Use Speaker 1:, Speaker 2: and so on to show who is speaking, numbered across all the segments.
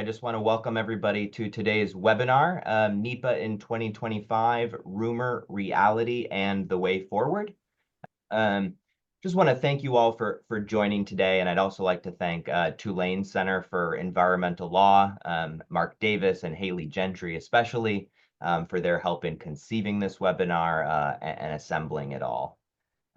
Speaker 1: I just want to welcome everybody to today's webinar, NEPA in 2025, Rumor, Reality, and the Way Forward. Just want to thank you all for joining today, and I'd also like to thank Tulane Center for Environmental Law, Mark Davis and Haley Gentry especially, for their help in conceiving this webinar and assembling it all.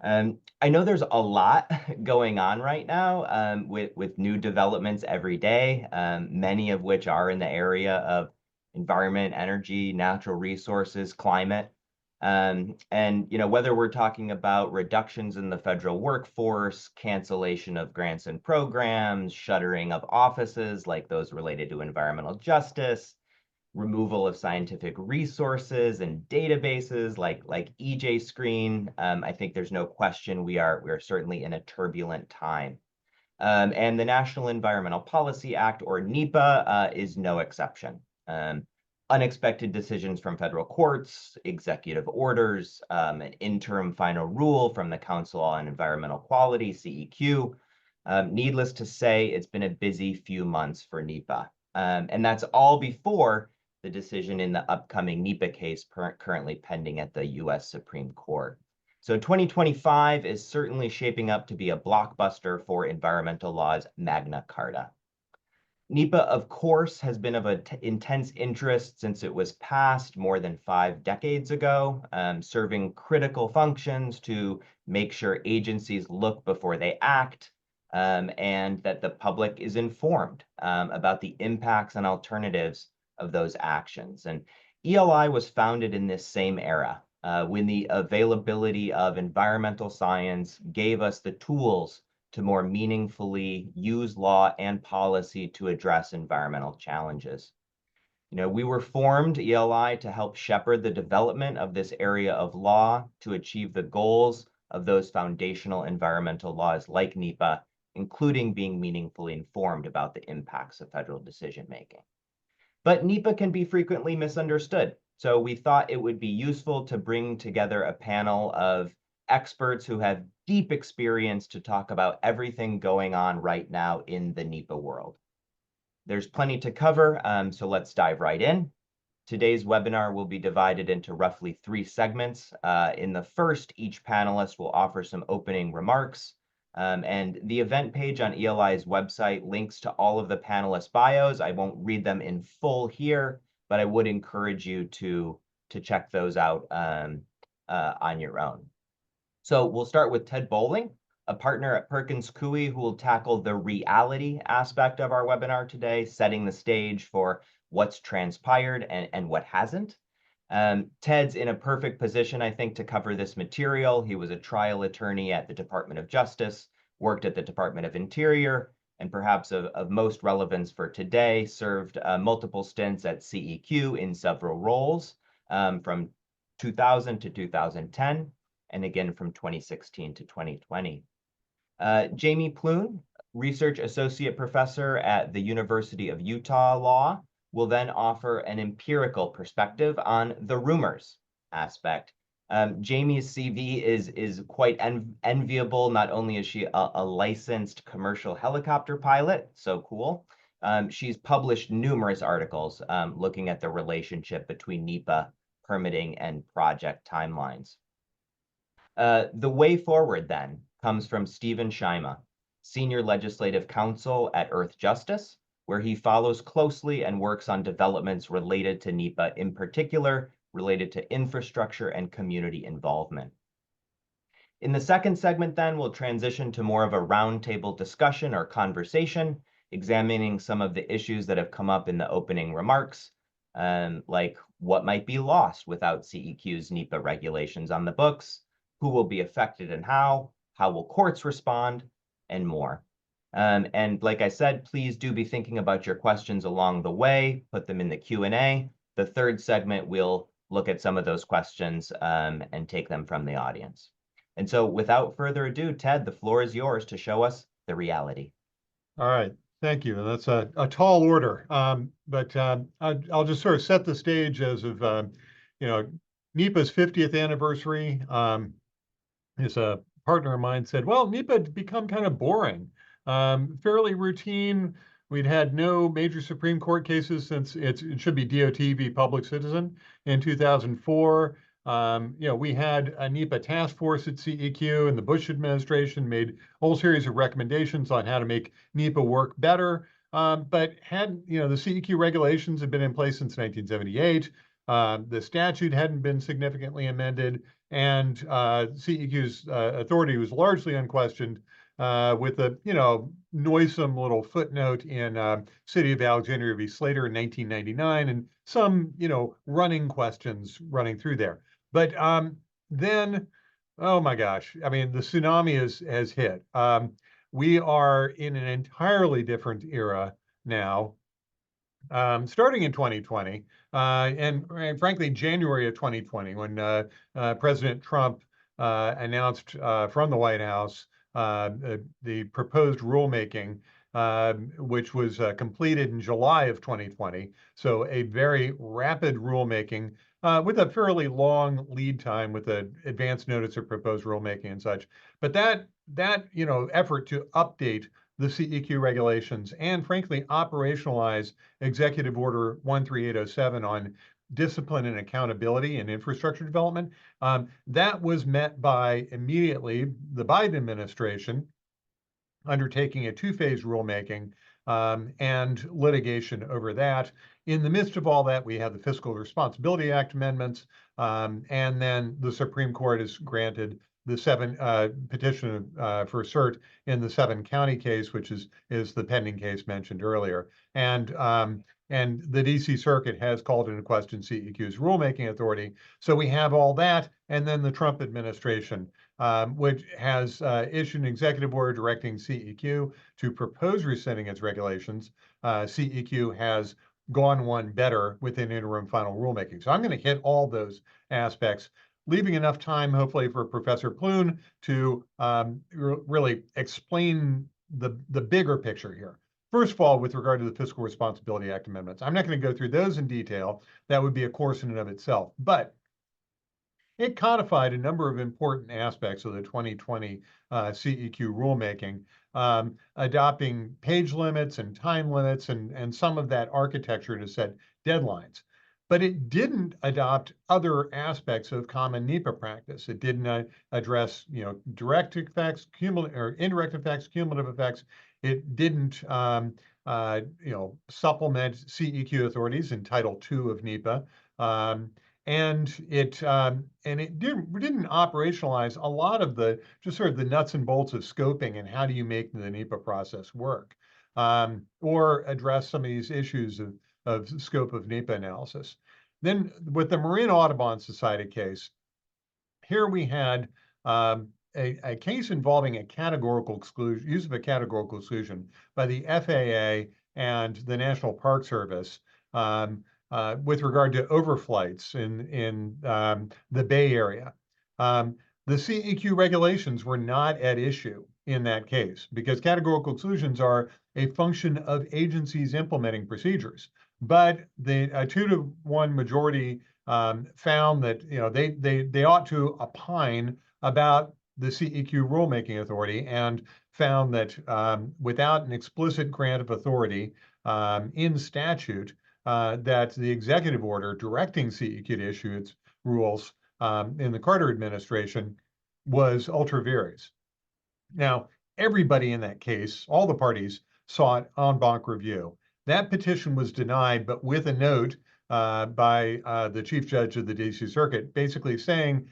Speaker 1: I know there's a lot going on right now with new developments every day, many of which are in the area of environment, energy, natural resources, climate. And whether we're talking about reductions in the federal workforce, cancellation of grants and programs, shuttering of offices like those related to environmental justice, removal of scientific resources and databases like EJ Screen, I think there's no question we are certainly in a turbulent time. And the National Environmental Policy Act, or NEPA, is no exception. Unexpected decisions from federal courts, executive orders, an interim final rule from the Council on Environmental Quality, CEQ. Needless to say, it's been a busy few months for NEPA. And that's all before the decision in the upcoming NEPA case currently pending at the U.S. Supreme Court. So 2025 is certainly shaping up to be a blockbuster for environmental law's Magna Carta. NEPA, of course, has been of intense interest since it was passed more than 5 decades ago, serving critical functions to make sure agencies look before they act, and that the public is informed about the impacts and alternatives of those actions. And ELI was founded in this same era, when the availability of environmental science gave us the tools to more meaningfully use law and policy to address environmental challenges. We were formed, ELI, to help shepherd the development of this area of law to achieve the goals of those foundational environmental laws like NEPA, including being meaningfully informed about the impacts of federal decision-making. But NEPA can be frequently misunderstood, so we thought it would be useful to bring together a panel of experts who have deep experience to talk about everything going on right now in the NEPA world. There's plenty to cover, so let's dive right in. Today's webinar will be divided into roughly 3 segments. In the first, each panelist will offer some opening remarks. And the event page on ELI's website links to all of the panelists' bios. I won't read them in full here, but I would encourage you to check those out on your own. So we'll start with Ted Bowling, a partner at Perkins Coie, who will tackle the reality aspect of our webinar today, setting the stage for what's transpired and what hasn't. Ted's in a perfect position, I think, to cover this material. He was a trial attorney at the Department of Justice, worked at the Department of Interior, and perhaps of most relevance for today, served multiple stints at CEQ in several roles from 2000 to 2010, and again from 2016 to 2020. Jamie Plune, Research Associate Professor at the University of Utah Law, will then offer an empirical perspective on the rumors aspect. Jamie's CV is quite enviable. Not only is she a licensed commercial helicopter pilot, so cool, she's published numerous articles looking at the relationship between NEPA, permitting, and project timelines. The way forward, then, comes from Stephen Schima, Senior Legislative Counsel at Earth Justice, where he follows closely and works on developments related to NEPA, in particular related to infrastructure and community involvement. In the second segment, then, we'll transition to more of a roundtable discussion or conversation, examining some of the issues that have come up in the opening remarks, like what might be lost without CEQ's NEPA regulations on the books, who will be affected and how will courts respond, and more. And like I said, please do be thinking about your questions along the way. Put them in the Q&A. The third segment, we'll look at some of those questions and take them from the audience. And so without further ado, Ted, the floor is yours to show us the reality.
Speaker 2: All right. Thank you. That's a tall order. But I'll just sort of set the stage as of, NEPA's 50th anniversary. As a partner of mine said, well, NEPA had become kind of boring. Fairly routine, We'd had no major Supreme Court cases since it should be DOT v. Public Citizen in 2004. We had a NEPA task force at CEQ, and the Bush administration made a whole series of recommendations on how to make NEPA work better. But the CEQ regulations had been in place since 1978. The statute hadn't been significantly amended, and CEQ's authority was largely unquestioned, with a noisome little footnote in City of Alexandria v. Slater in 1999, and some running questions running through there. But then, oh my gosh, I mean, the tsunami has hit. We are in an entirely different era now, starting in 2020, and frankly, January of 2020, when President Trump announced from the White House the proposed rulemaking, which was completed in July of 2020. So a very rapid rulemaking with a fairly long lead time with an advance notice of proposed rulemaking and such. But that effort to update the CEQ regulations and frankly operationalize Executive Order 13807 on discipline and accountability and infrastructure development, that was met by immediately the Biden administration undertaking a two-phase rulemaking and litigation over that. In the midst of all that, we have the Fiscal Responsibility Act amendments, and then the Supreme Court has granted the petition for cert in the 7-county case, which is the pending case mentioned earlier. And the DC Circuit has called into question CEQ's rulemaking authority. So we have all that, and then the Trump administration, which has issued an executive order directing CEQ to propose rescinding its regulations. CEQ has gone one better with an interim final rulemaking. So I'm going to hit all those aspects, leaving enough time, hopefully, for Professor Plune to really explain the bigger picture here. First of all, with regard to the Fiscal Responsibility Act amendments, I'm not going to go through those in detail. That would be a course in and of itself. But it codified a number of important aspects of the 2020 CEQ rulemaking, adopting page limits and time limits and some of that architecture to set deadlines. But it didn't adopt other aspects of common NEPA practice. It didn't address, direct effects, cumulative or indirect effects, cumulative effects. It didn't, supplement CEQ authorities in Title II of NEPA. And it didn't operationalize a lot of the just sort of the nuts and bolts of scoping and how do you make the NEPA process work, or address some of these issues of scope of NEPA analysis. Then with the Marine Audubon Society case, here we had a case involving a categorical exclusion, use of a categorical exclusion by the FAA and the National Park Service, with regard to overflights in the Bay Area. The CEQ regulations were not at issue in that case because categorical exclusions are a function of agencies implementing procedures. But the 2-to-1 majority found that they ought to opine about the CEQ rulemaking authority and found that without an explicit grant of authority in statute, that the executive order directing CEQ to issue its rules in the Carter administration was ultra vires. Now, everybody in that case, all the parties, sought en banc review. That petition was denied, but with a note by the chief judge of the DC Circuit, basically saying,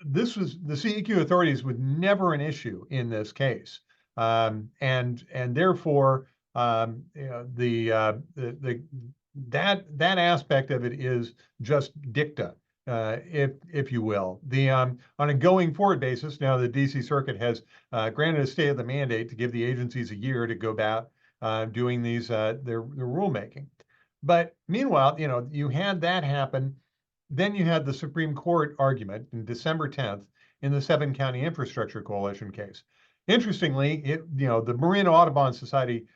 Speaker 2: this was the CEQ authorities was never an issue in this case, and therefore that aspect of it is just dicta, if you will. On a going forward basis, now the DC Circuit has granted a stay of the mandate to give the agencies a year to go about doing these their rulemaking. But meanwhile, you had that happen. Then you had the Supreme Court argument in December 10th in the 7-county infrastructure coalition case. Interestingly, the Marine Audubon Society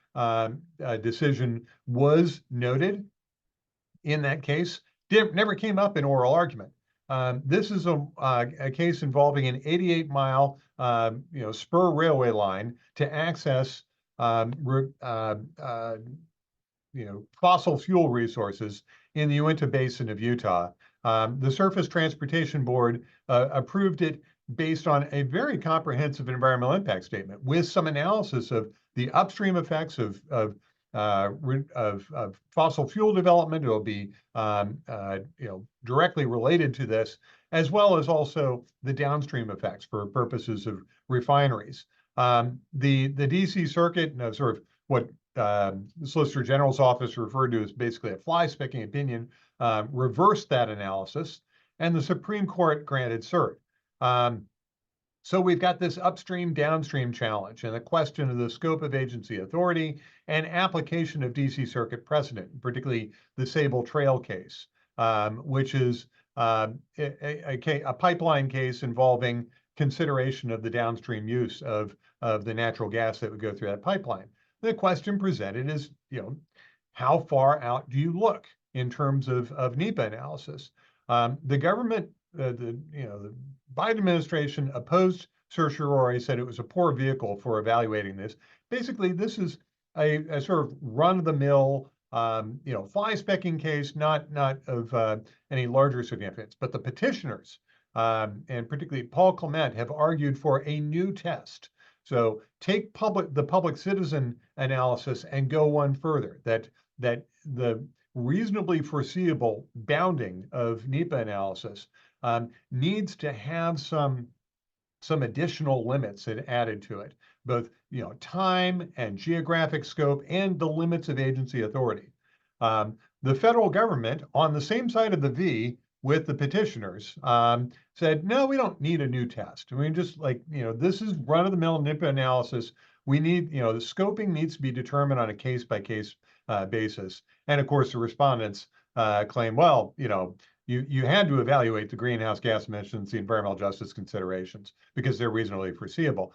Speaker 2: decision was noted in that case. Never came up in oral argument. This is a case involving an 88-mile spur railway line to access fossil fuel resources in the Uinta Basin of Utah. The Surface Transportation Board approved it based on a very comprehensive environmental impact statement with some analysis of the upstream effects of fossil fuel development. It'll be directly related to this, as well as also the downstream effects for purposes of refineries. The DC Circuit, sort of what the Solicitor General's office referred to as basically a fly-specking opinion, reversed that analysis, and the Supreme Court granted cert. So we've got this upstream-downstream challenge and the question of the scope of agency authority and application of DC Circuit precedent, particularly the Sable Trail case, which is a pipeline case involving consideration of the downstream use of the natural gas that would go through that pipeline. The question presented is, how far out do you look in terms of NEPA analysis? The government, the Biden administration opposed certiorari, said it was a poor vehicle for evaluating this. Basically, this is a sort of run-of-the-mill, fly-specking case, not of any larger significance. But the petitioners, and particularly Paul Clement, have argued for a new test. So take the public citizen analysis and go one further, that the reasonably foreseeable bounding of NEPA analysis needs to have some additional limits added to it, both time and geographic scope and the limits of agency authority. The federal government, on the same side of the V with the petitioners, said, no, we don't need a new test. I mean, just this is run-of-the-mill NEPA analysis. We need, the scoping needs to be determined on a case-by-case basis. And of course, the respondents claim, well, you had to evaluate the greenhouse gas emissions, the environmental justice considerations, because they're reasonably foreseeable.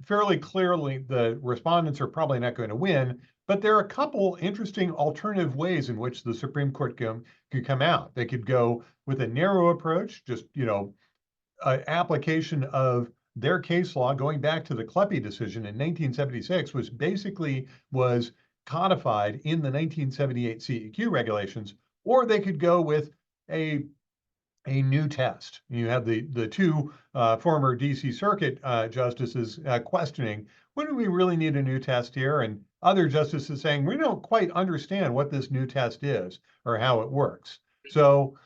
Speaker 2: Fairly clearly, the respondents are probably not going to win, but there are a couple interesting alternative ways in which the Supreme Court could come out. They could go with a narrow approach, just, application of their case law going back to the Kleppe decision in 1976, which basically was codified in the 1978 CEQ regulations, or they could go with a new test. You have the two former DC Circuit justices questioning, when do we really need a new test here? And other justices saying, we don't quite understand what this new test is or how it works. So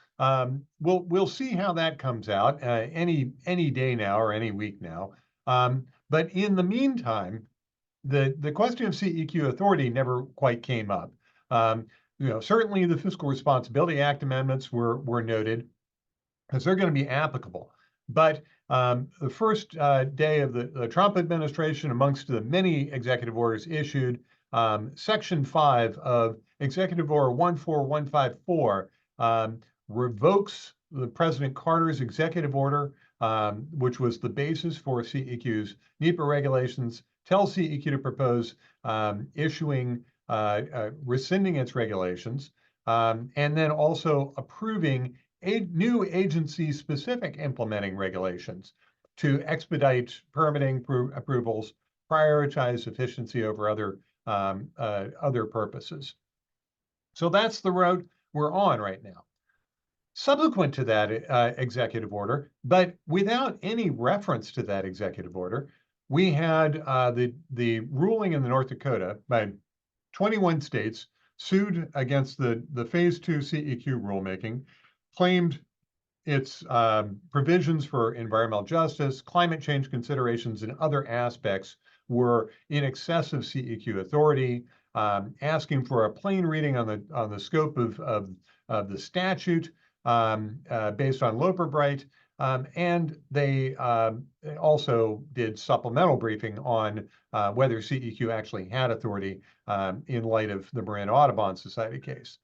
Speaker 2: we'll see how that comes out any day now or any week now. But in the meantime, the question of CEQ authority never quite came up. Certainly the Fiscal Responsibility Act amendments were noted, because they're going to be applicable. But the first day of the Trump administration, amongst the many executive orders issued, Section 5 of Executive Order 14154 revokes the President Carter's executive order, which was the basis for CEQ's NEPA regulations, tells CEQ to propose rescinding its regulations, and then also approving new agency-specific implementing regulations to expedite permitting approvals, prioritize efficiency over other purposes. So that's the road we're on right now. Subsequent to that executive order, but without any reference to that executive order, we had the ruling in the North Dakota by 21 states sued against the Phase 2 CEQ rulemaking, claimed its provisions for environmental justice, climate change considerations, and other aspects were in excess of CEQ authority, asking for a plain reading on the scope of the statute based on Loper-Bright, and they also did supplemental briefing on whether CEQ actually had authority in light of the Marin Audubon Society case.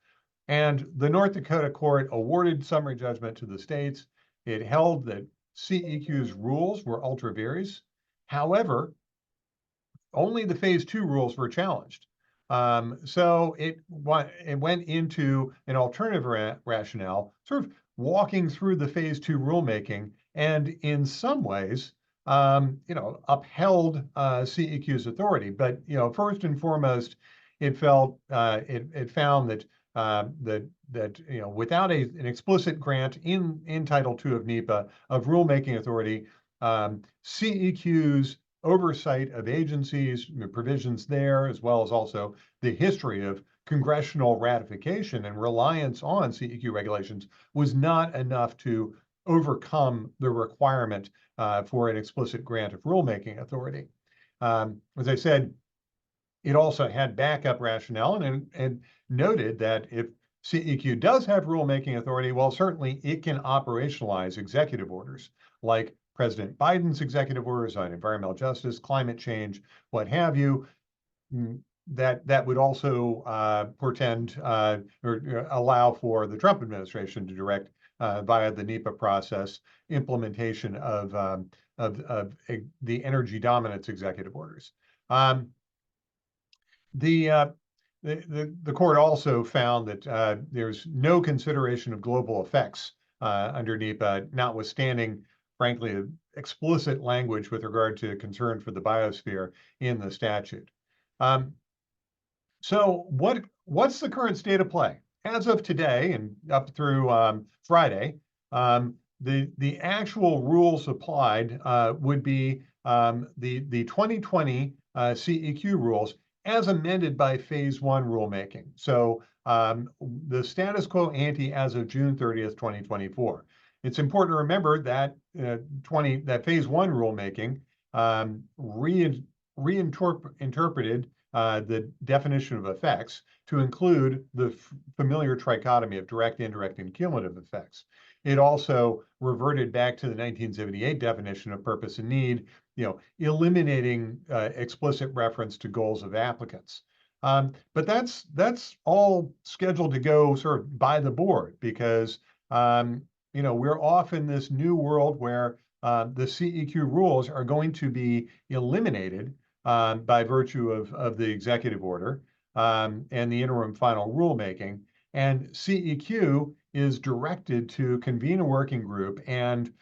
Speaker 2: And the North Dakota court awarded summary judgment to the states. It held that CEQ's rules were ultra vires. However, only the Phase 2 rules were challenged. So it went into an alternative rationale, sort of walking through the Phase 2 rulemaking, and in some ways upheld CEQ's authority. But first and foremost, it felt it found that without an explicit grant in Title II of NEPA of rulemaking authority, CEQ's oversight of agencies, provisions there, as well as also the history of congressional ratification and reliance on CEQ regulations was not enough to overcome the requirement for an explicit grant of rulemaking authority. As I said, it also had backup rationale and noted that if CEQ does have rulemaking authority, well, certainly it can operationalize executive orders like President Biden's executive orders on environmental justice, climate change, what have you. That would also portend or allow for the Trump administration to direct via the NEPA process implementation of the energy dominance executive orders. The court also found that there's no consideration of global effects under NEPA, notwithstanding, frankly, explicit language with regard to concern for the biosphere in the statute. So what's the current state of play? As of today and up through Friday, the actual rules applied would be the 2020 CEQ rules as amended by Phase 1 rulemaking. So the status quo ante as of June 30th, 2024. It's important to remember that that Phase 1 rulemaking reinterpreted the definition of effects to include the familiar trichotomy of direct, indirect, and cumulative effects. It also reverted back to the 1978 definition of purpose and need, eliminating explicit reference to goals of applicants. But that's all scheduled to go sort of by the board because we're off in this new world where the CEQ rules are going to be eliminated by virtue of the executive order and the interim final rulemaking. And CEQ is directed to convene a working group and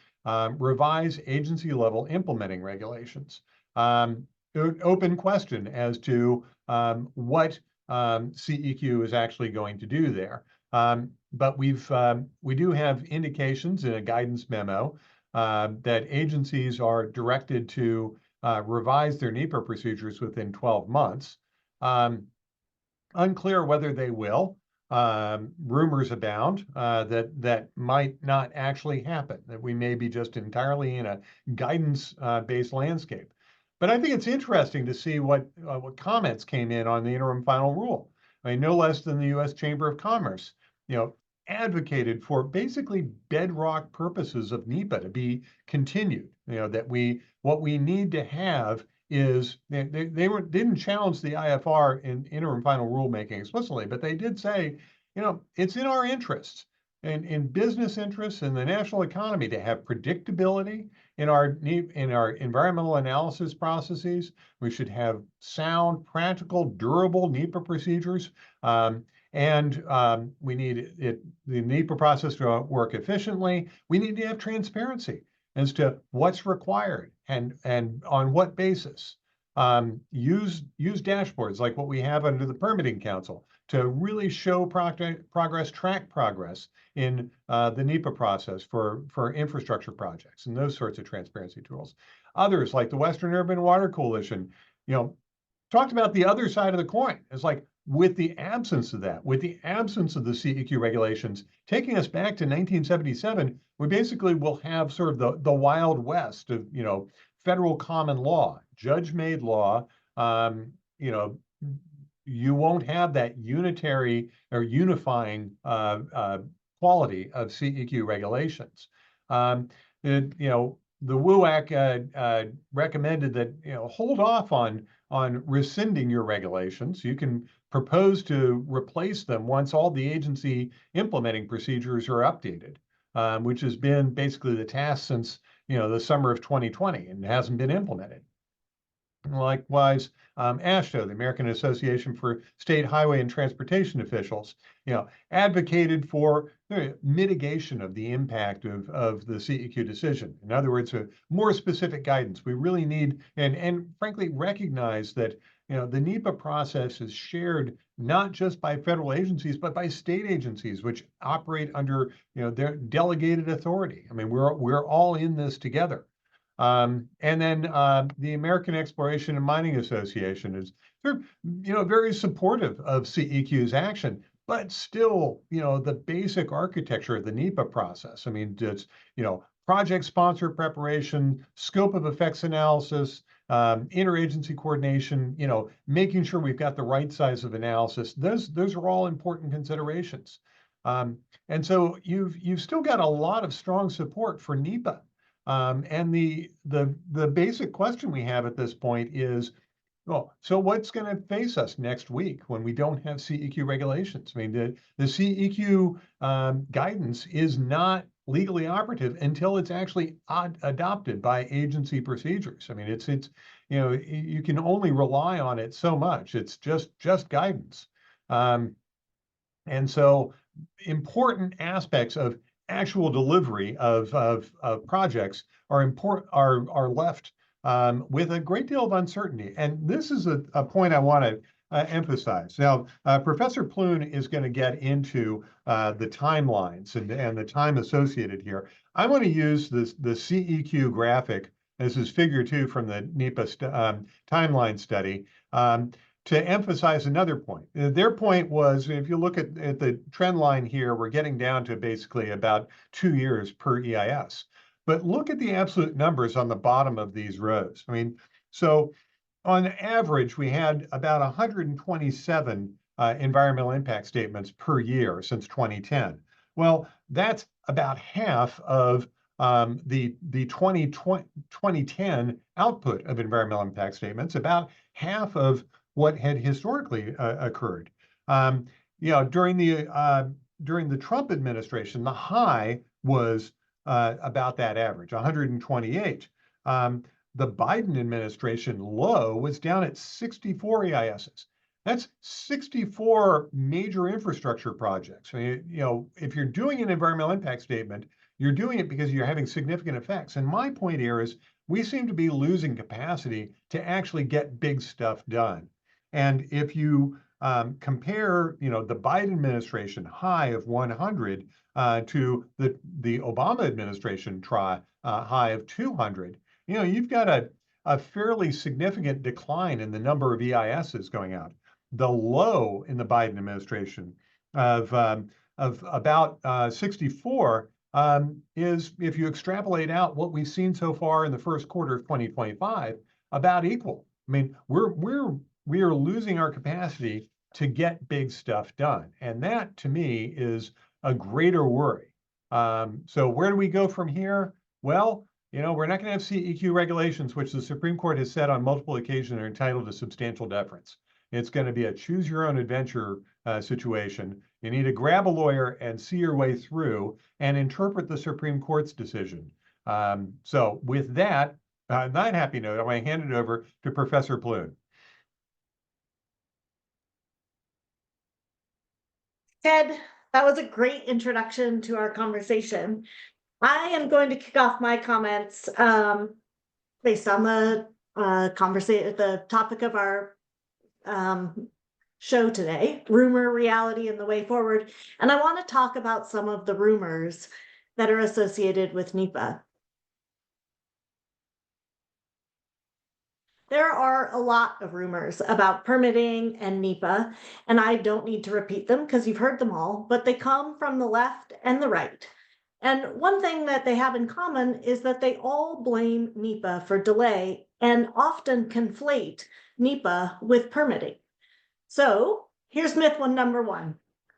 Speaker 2: revise agency-level implementing regulations. Open question as to what CEQ is actually going to do there. But we do have indications in a guidance memo that agencies are directed to revise their NEPA procedures within 12 months. Unclear whether they will. Rumors abound that might not actually happen, that we may be just entirely in a guidance-based landscape. But I think it's interesting to see what comments came in on the interim final rule. I mean, no less than the U.S. Chamber of Commerce, advocated for basically bedrock purposes of NEPA to be continued. That what we need to have is they didn't challenge the IFR in interim final rulemaking explicitly, but they did say, it's in our interests and in business interests and the national economy to have predictability in our environmental analysis processes. We should have sound, practical, durable NEPA procedures. And we need the NEPA process to work efficiently. We need to have transparency as to what's required and on what basis. Use dashboards like what we have under the Permitting Council to really show progress, track progress in the NEPA process for infrastructure projects and those sorts of transparency tools. Others like the Western Urban Water Coalition, talked about the other side of the coin. It's like, with the absence of that, with the absence of the CEQ regulations, taking us back to 1977, we basically will have sort of the Wild West of, federal common law, judge-made law. You won't have that unitary or unifying quality of CEQ regulations. The WUAC recommended that hold off on rescinding your regulations. You can propose to replace them once all the agency implementing procedures are updated, which has been basically the task since the summer of 2020 and hasn't been implemented. Likewise, AASHTO, the American Association for State Highway and Transportation Officials, advocated for mitigation of the impact of the CEQ decision. In other words, a more specific guidance. We really need, and frankly, recognize that the NEPA process is shared not just by federal agencies, but by state agencies, which operate under their delegated authority. I mean, we're all in this together. And then the American Exploration and Mining Association is very supportive of CEQ's action, but still, the basic architecture of the NEPA process. I mean, it's, project sponsor preparation, scope of effects analysis, interagency coordination, making sure we've got the right size of analysis. Those are all important considerations. And so you've still got a lot of strong support for NEPA. And the basic question we have at this point is, well, so what's going to face us next week when we don't have CEQ regulations? I mean, the CEQ guidance is not legally operative until it's actually adopted by agency procedures. I mean, it's you can only rely on it so much. It's just guidance. And so important aspects of actual delivery of projects are left with a great deal of uncertainty. And this is a point I want to emphasize. Now, Professor Plune is going to get into the timelines and the time associated here. I want to use the CEQ graphic. This is figure 2 from the NEPA timeline study. To emphasize another point. Their point was, if you look at the trend line here, we're getting down to basically about 2 years per EIS. But look at the absolute numbers on the bottom of these rows. I mean, so on average, we had about 127 environmental impact statements per year since 2010. Well, that's about half of the 2010 output of environmental impact statements, about half of what had historically occurred. During the Trump administration, the high was about that average, 128. The Biden administration low was down at 64 EISs. That's 64 major infrastructure projects. I mean, if you're doing an environmental impact statement, you're doing it because you're having significant effects. And my point here is we seem to be losing capacity to actually get big stuff done. And if you compare, the Biden administration high of 100 to the Obama administration high of 200, you've got a fairly significant decline in the number of EISs going out. The low in the Biden administration of about 64 is, if you extrapolate out what we've seen so far in the first quarter of 2025, about equal. I mean, we are losing our capacity to get big stuff done. And that, to me, is a greater worry. So where do we go from here? Well, we're not going to have CEQ regulations, which the Supreme Court has said on multiple occasions are entitled to substantial deference. It's going to be a choose your own adventure situation. You need to grab a lawyer and see your way through and interpret the Supreme Court's decision. So with that, not happy note, I'm going to hand it over to Professor Plune.
Speaker 3: Ted, that was a great introduction to our conversation. I am going to kick off my comments based on the the topic of our show today, rumor, reality, and the way forward. And I want to talk about some of the rumors that are associated with NEPA. There are a lot of rumors about permitting and NEPA, and I don't need to repeat them because you've heard them all, but they come from the left and the right. And one thing that they have in common is that they all blame NEPA for delay and often conflate NEPA with permitting. So here's myth number 1.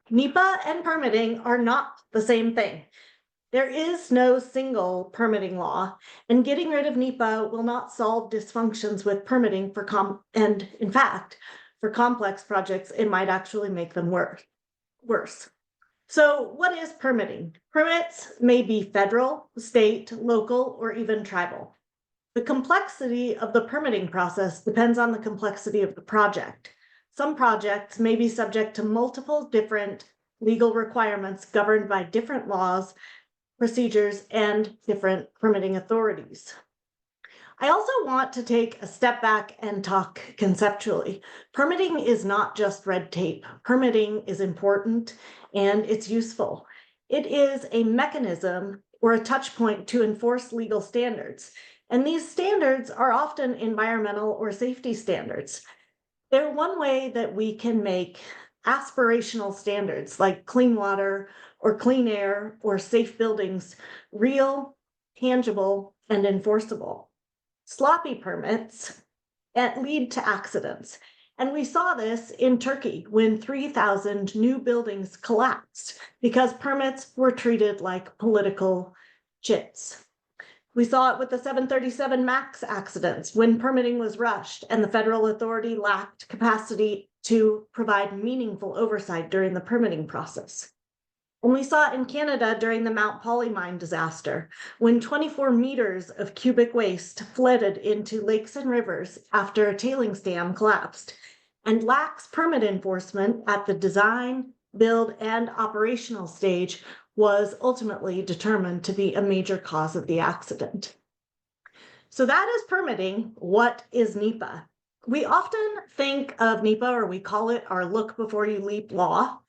Speaker 3: NEPA and permitting are not the same thing. There is no single permitting law, and getting rid of NEPA will not solve dysfunctions with permitting and in fact, for complex projects, it might actually make them worse. So what is permitting? Permits may be federal, state, local, or even tribal. The complexity of the permitting process depends on the complexity of the project. Some projects may be subject to multiple different legal requirements governed by different laws, procedures, and different permitting authorities. I also want to take a step back and talk conceptually. Permitting is not just red tape. Permitting is important and it's useful. It is a mechanism or a touch point to enforce legal standards. And these standards are often environmental or safety standards. They're one way that we can make aspirational standards like clean water or clean air or safe buildings real, tangible, and enforceable. Sloppy permits lead to accidents. And we saw this in Turkey when 3,000 new buildings collapsed because permits were treated like political chits. We saw it with the 737 MAX accidents when permitting was rushed and the federal authority lacked capacity to provide meaningful oversight during the permitting process. And we saw it in Canada during the Mount Poly mine disaster, when 24 meters of cubic waste flooded into lakes and rivers after a tailings dam collapsed, and lax permit enforcement at the design, build, and operational stage was ultimately determined to be a major cause of the accident. So that is permitting. What is NEPA? We often think of NEPA, or we call it our look before you leap law.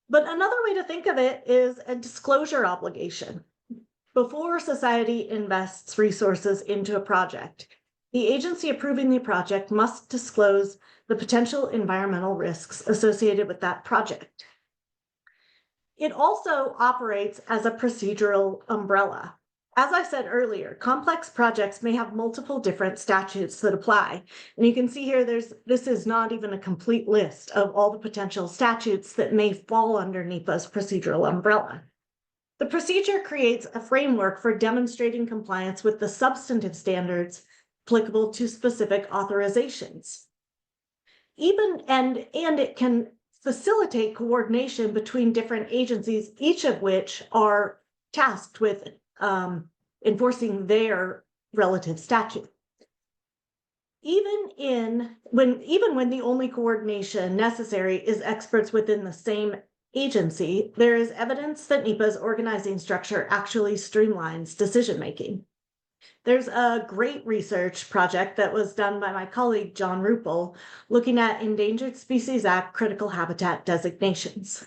Speaker 3: But another way to think of it is a disclosure obligation. Before society invests resources into a project, the agency approving the project must disclose the potential environmental risks associated with that project. It also operates as a procedural umbrella. As I said earlier, complex projects may have multiple different statutes that apply. And you can see here, this is not even a complete list of all the potential statutes that may fall under NEPA's procedural umbrella. The procedure creates a framework for demonstrating compliance with the substantive standards applicable to specific authorizations. And it can facilitate coordination between different agencies, each of which are tasked with enforcing their relative statute. Even when the only coordination necessary is experts within the same agency, there is evidence that NEPA's organizing structure actually streamlines decision-making. There's a great research project that was done by my colleague, John Ruppel, looking at Endangered Species Act critical habitat designations.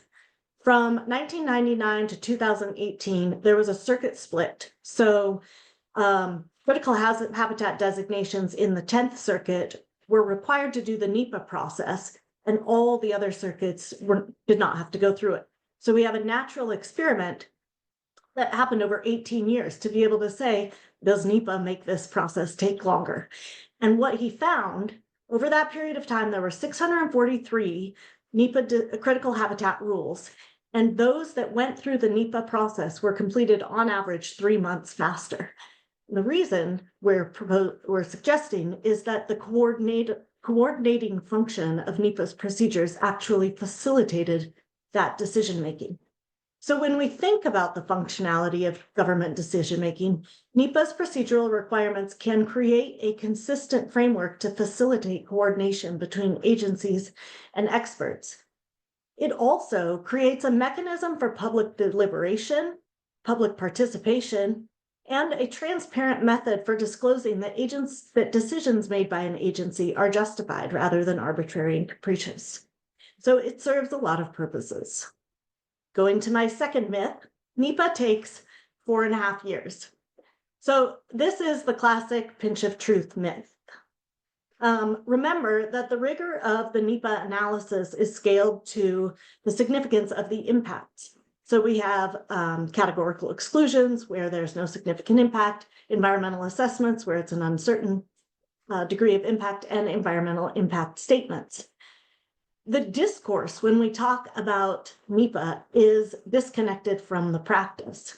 Speaker 3: From 1999 to 2018, there was a circuit split. So critical habitat designations in the 10th Circuit were required to do the NEPA process, and all the other circuits did not have to go through it. So we have a natural experiment that happened over 18 years to be able to say, does NEPA make this process take longer? And what he found, over that period of time, there were 643 NEPA critical habitat rules, and those that went through the NEPA process were completed on average 3 months faster. The reason we're suggesting is that the coordinating function of NEPA's procedures actually facilitated that decision-making. So when we think about the functionality of government decision-making, NEPA's procedural requirements can create a consistent framework to facilitate coordination between agencies and experts. It also creates a mechanism for public deliberation, public participation, and a transparent method for disclosing that decisions made by an agency are justified rather than arbitrary and capricious. So it serves a lot of purposes. Going to my second myth, NEPA takes 4.5 years. So this is the classic pinch of truth myth. Remember that the rigor of the NEPA analysis is scaled to the significance of the impact. So we have categorical exclusions where there's no significant impact, environmental assessments where it's an uncertain degree of impact, and environmental impact statements. The discourse when we talk about NEPA is disconnected from the practice.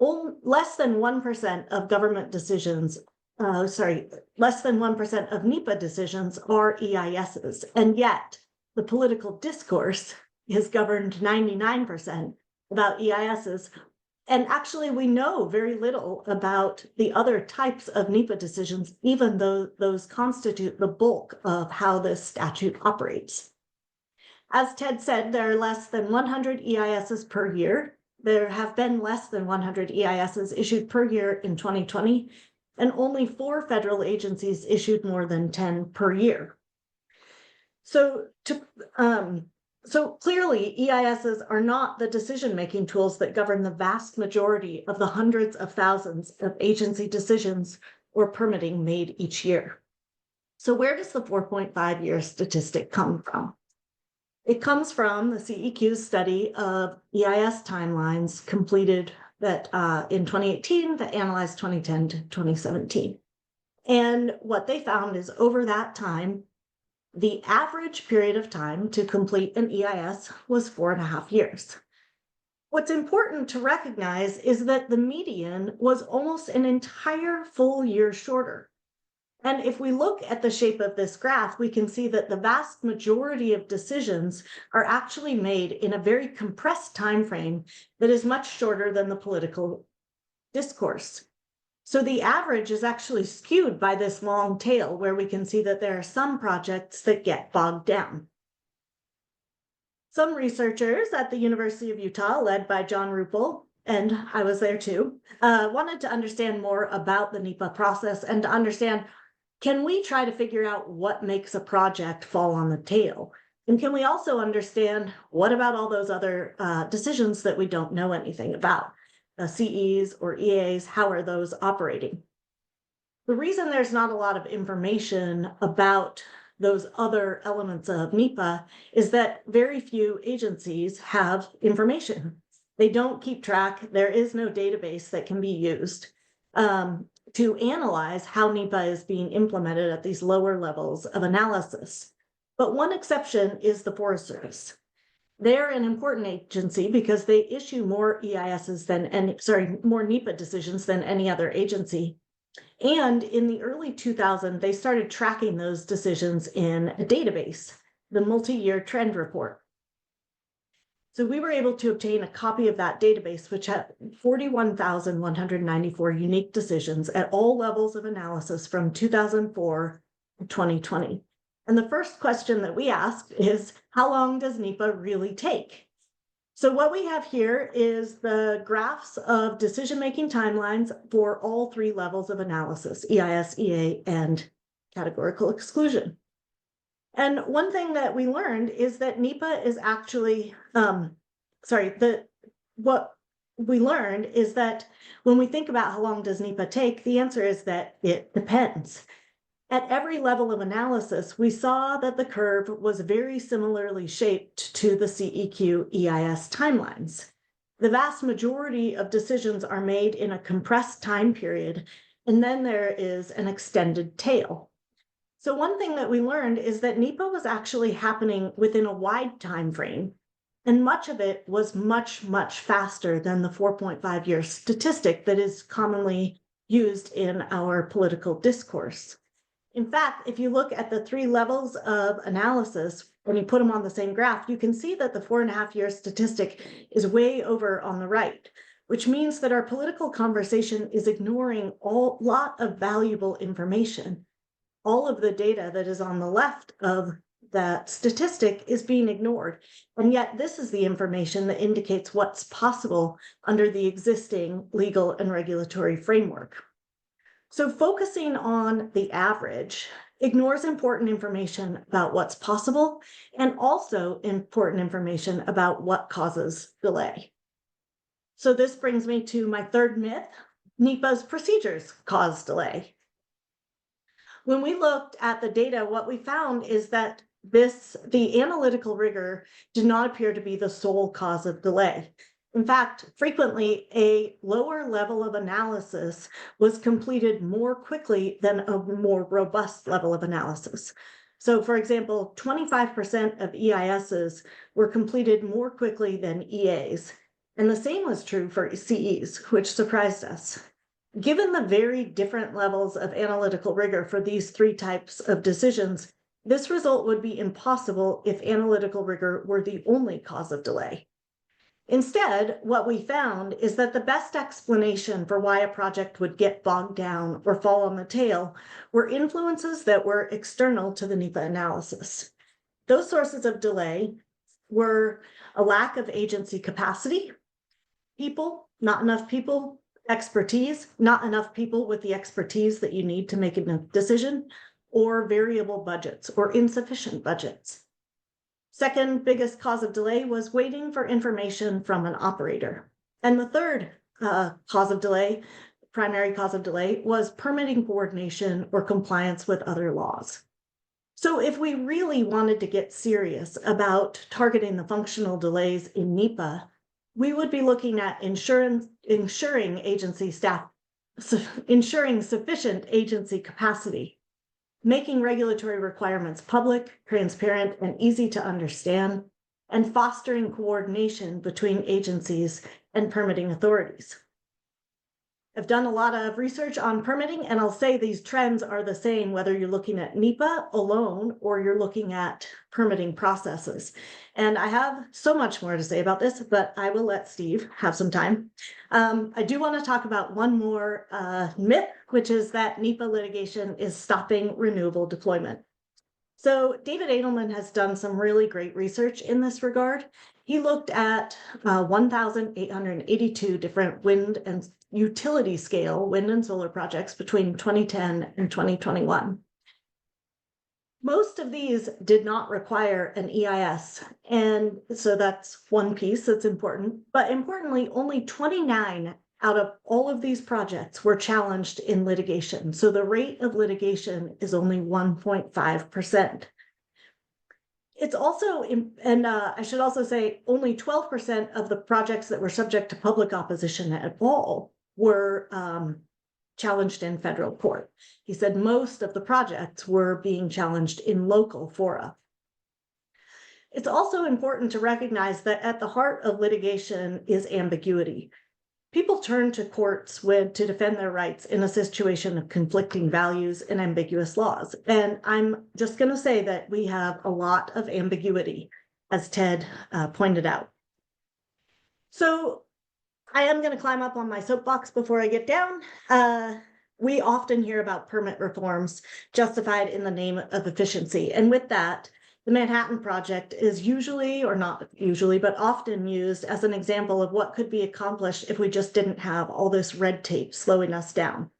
Speaker 3: Less than 1% of government decisions, less than 1% of NEPA decisions are EISs, and yet the political discourse is governed 99% about EISs, And actually, we know very little about the other types of NEPA decisions, even though those constitute the bulk of how this statute operates. As Ted said, there are less than 100 EISs per year. There have been less than 100 EISs issued per year in 2020, and only 4 federal agencies issued more than 10 per year. So clearly, EISs are not the decision-making tools that govern the vast majority of the hundreds of thousands of agency decisions or permitting made each year. So where does the 4.5-year statistic come from? It comes from the CEQ's study of EIS timelines completed that in 2018 that analyzed 2010 to 2017. And what they found is over that time, the average period of time to complete an EIS was 4.5 years. What's important to recognize is that the median was almost an entire full year shorter. And if we look at the shape of this graph, we can see that the vast majority of decisions are actually made in a very compressed time frame that is much shorter than the political discourse. So the average is actually skewed by this long tail where we can see that there are some projects that get bogged down. Some researchers at the University of Utah, led by John Ruppel, and I was there too, wanted to understand more about the NEPA process and to understand, can we try to figure out what makes a project fall on the tail? And can we also understand what about all those other decisions that we don't know anything about? CEs or EAs, how are those operating? The reason there's not a lot of information about those other elements of NEPA is that very few agencies have information. They don't keep track. There is no database that can be used to analyze how NEPA is being implemented at these lower levels of analysis. But one exception is the Forest Service. They're an important agency because they issue more EISs more NEPA decisions than any other agency. And in the early 2000s, they started tracking those decisions in a database, the multi-year trend report. So we were able to obtain a copy of that database, which had 41,194 unique decisions at all levels of analysis from 2004 to 2020. And the first question that we asked is, how long does NEPA really take? So what we have here is the graphs of decision-making timelines for all 3 levels of analysis, EIS, EA, and categorical exclusion. And one thing that we learned is that NEPA is actually, what we learned is that when we think about how long does NEPA take, the answer is that it depends. At every level of analysis, we saw that the curve was very similarly shaped to the CEQ EIS timelines. The vast majority of decisions are made in a compressed time period, and then there is an extended tail. So one thing that we learned is that NEPA was actually happening within a wide time frame, and much of it was much, much faster than the 4.5-year statistic that is commonly used in our political discourse. In fact, if you look at the 3 levels of analysis, when you put them on the same graph, you can see that the 4.5-year statistic is way over on the right, which means that our political conversation is ignoring a lot of valuable information. All of the data that is on the left of that statistic is being ignored. And yet this is the information that indicates what's possible under the existing legal and regulatory framework. So focusing on the average ignores important information about what's possible and also important information about what causes delay. So this brings me to my third myth: NEPA's procedures cause delay. When we looked at the data, what we found is that the analytical rigor did not appear to be the sole cause of delay. In fact, frequently a lower level of analysis was completed more quickly than a more robust level of analysis. So for example, 25% of EISs were completed more quickly than EAs. And the same was true for CEs, which surprised us. Given the very different levels of analytical rigor for these 3 types of decisions, this result would be impossible if analytical rigor were the only cause of delay. Instead, what we found is that the best explanation for why a project would get bogged down or fall on the tail were influences that were external to the NEPA analysis. Those sources of delay were a lack of agency capacity, people, not enough people, expertise, not enough people with the expertise that you need to make a decision, or variable budgets or insufficient budgets. Second biggest cause of delay was waiting for information from an operator. And the third cause of delay, primary cause of delay, was permitting coordination or compliance with other laws. So if we really wanted to get serious about targeting the functional delays in NEPA, we would be looking at ensuring sufficient agency capacity, making regulatory requirements public, transparent, and easy to understand, and fostering coordination between agencies and permitting authorities. I've done a lot of research on permitting, and I'll say these trends are the same whether you're looking at NEPA alone or you're looking at permitting processes. And I have so much more to say about this, but I will let Steve have some time. I do want to talk about one more myth, which is that NEPA litigation is stopping renewable deployment. So David Edelman has done some really great research in this regard. He looked at 1,882 different wind and utility scale wind and solar projects between 2010 and 2021. Most of these did not require an EIS, and so that's one piece that's important. But importantly, only 29 out of all of these projects were challenged in litigation. So the rate of litigation is only 1.5%. It's also, and I should also say, only 12% of the projects that were subject to public opposition at all were challenged in federal court. He said most of the projects were being challenged in local fora. It's also important to recognize that at the heart of litigation is ambiguity. People turn to courts to defend their rights in a situation of conflicting values and ambiguous laws. And I'm just going to say that we have a lot of ambiguity, as Ted pointed out. So I am going to climb up on my soapbox before I get down. We often hear about permit reforms justified in the name of efficiency. And with that, the Manhattan Project is usually, or not usually, but often used as an example of what could be accomplished if we just didn't have all this red tape slowing us down.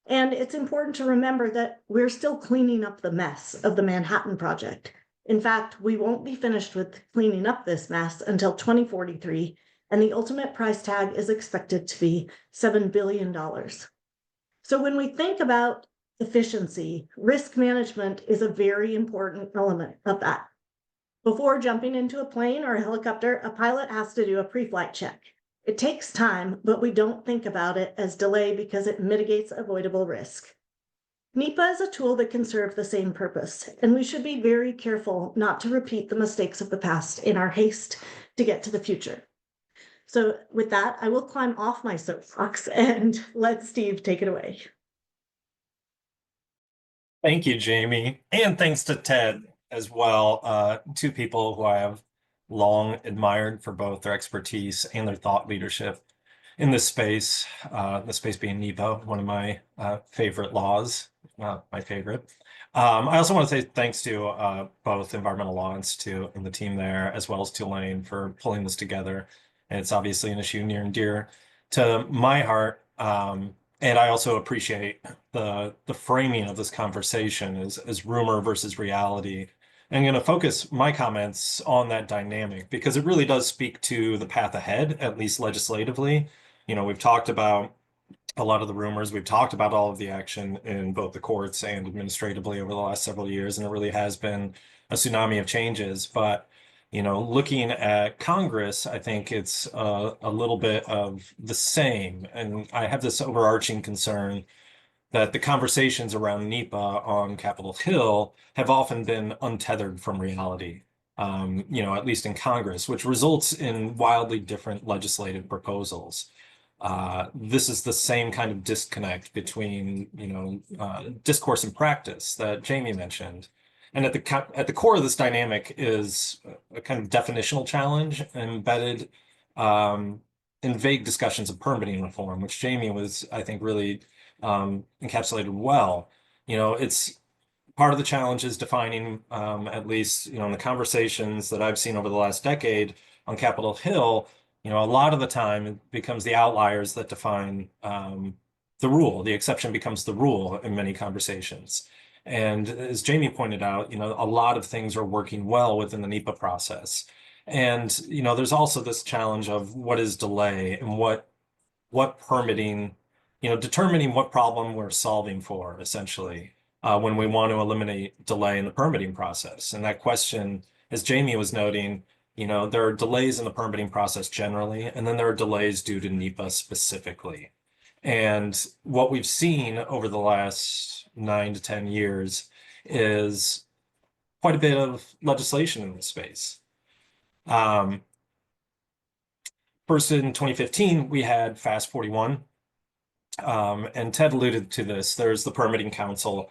Speaker 3: And it's important to remember that we're still cleaning up the mess of the Manhattan Project. In fact, we won't be finished with cleaning up this mess until 2043, and the ultimate price tag is expected to be $7 billion. So when we think about efficiency, risk management is a very important element of that. Before jumping into a plane or a helicopter, a pilot has to do a pre-flight check. It takes time, but we don't think about it as delay because it mitigates avoidable risk. NEPA is a tool that can serve the same purpose, and we should be very careful not to repeat the mistakes of the past in our haste to get to the future. So with that, I will climb off my soapbox and let Steve take it away.
Speaker 4: Thank you, Jamie. And thanks to Ted as well. Two people who I have long admired for both their expertise and their thought leadership in this space. The space being NEPA, one of my favorite laws, my favorite. I also want to say thanks to both Environmental Law Institute and the team there, as well as Tulane, for pulling this together. And it's obviously an issue near and dear to my heart. And I also appreciate the framing of this conversation as rumor versus reality. I'm going to focus my comments on that dynamic because it really does speak to the path ahead, at least legislatively. You know, we've talked about a lot of the rumors. We've talked about all of the action in both the courts and administratively over the last several years, and it really has been a tsunami of changes. But you know, looking at Congress, I think it's a little bit of the same. And I have this overarching concern that the conversations around NEPA on Capitol Hill have often been untethered from reality, you know, at least in Congress, which results in wildly different legislative proposals. This is the same kind of disconnect between, you know, discourse and practice that Jamie mentioned. And at the core of this dynamic is a kind of definitional challenge embedded in vague discussions of permitting reform, which Jamie was, I think, really encapsulated well. It's part of the challenge is defining, at least, in the conversations that I've seen over the last decade on Capitol Hill, a lot of the time it becomes the outliers that define the rule. The exception becomes the rule in many conversations. And as Jamie pointed out, a lot of things are working well within the NEPA process. And, there's also this challenge of what is delay and what permitting, determining what problem we're solving for, essentially, when we want to eliminate delay in the permitting process. And that question, as Jamie was noting, there are delays in the permitting process generally, and then there are delays due to NEPA specifically. And what we've seen over the last 9 to 10 years is quite a bit of legislation in this space. First, in 2015, we had Fast 41. And Ted alluded to this. There's the Permitting Council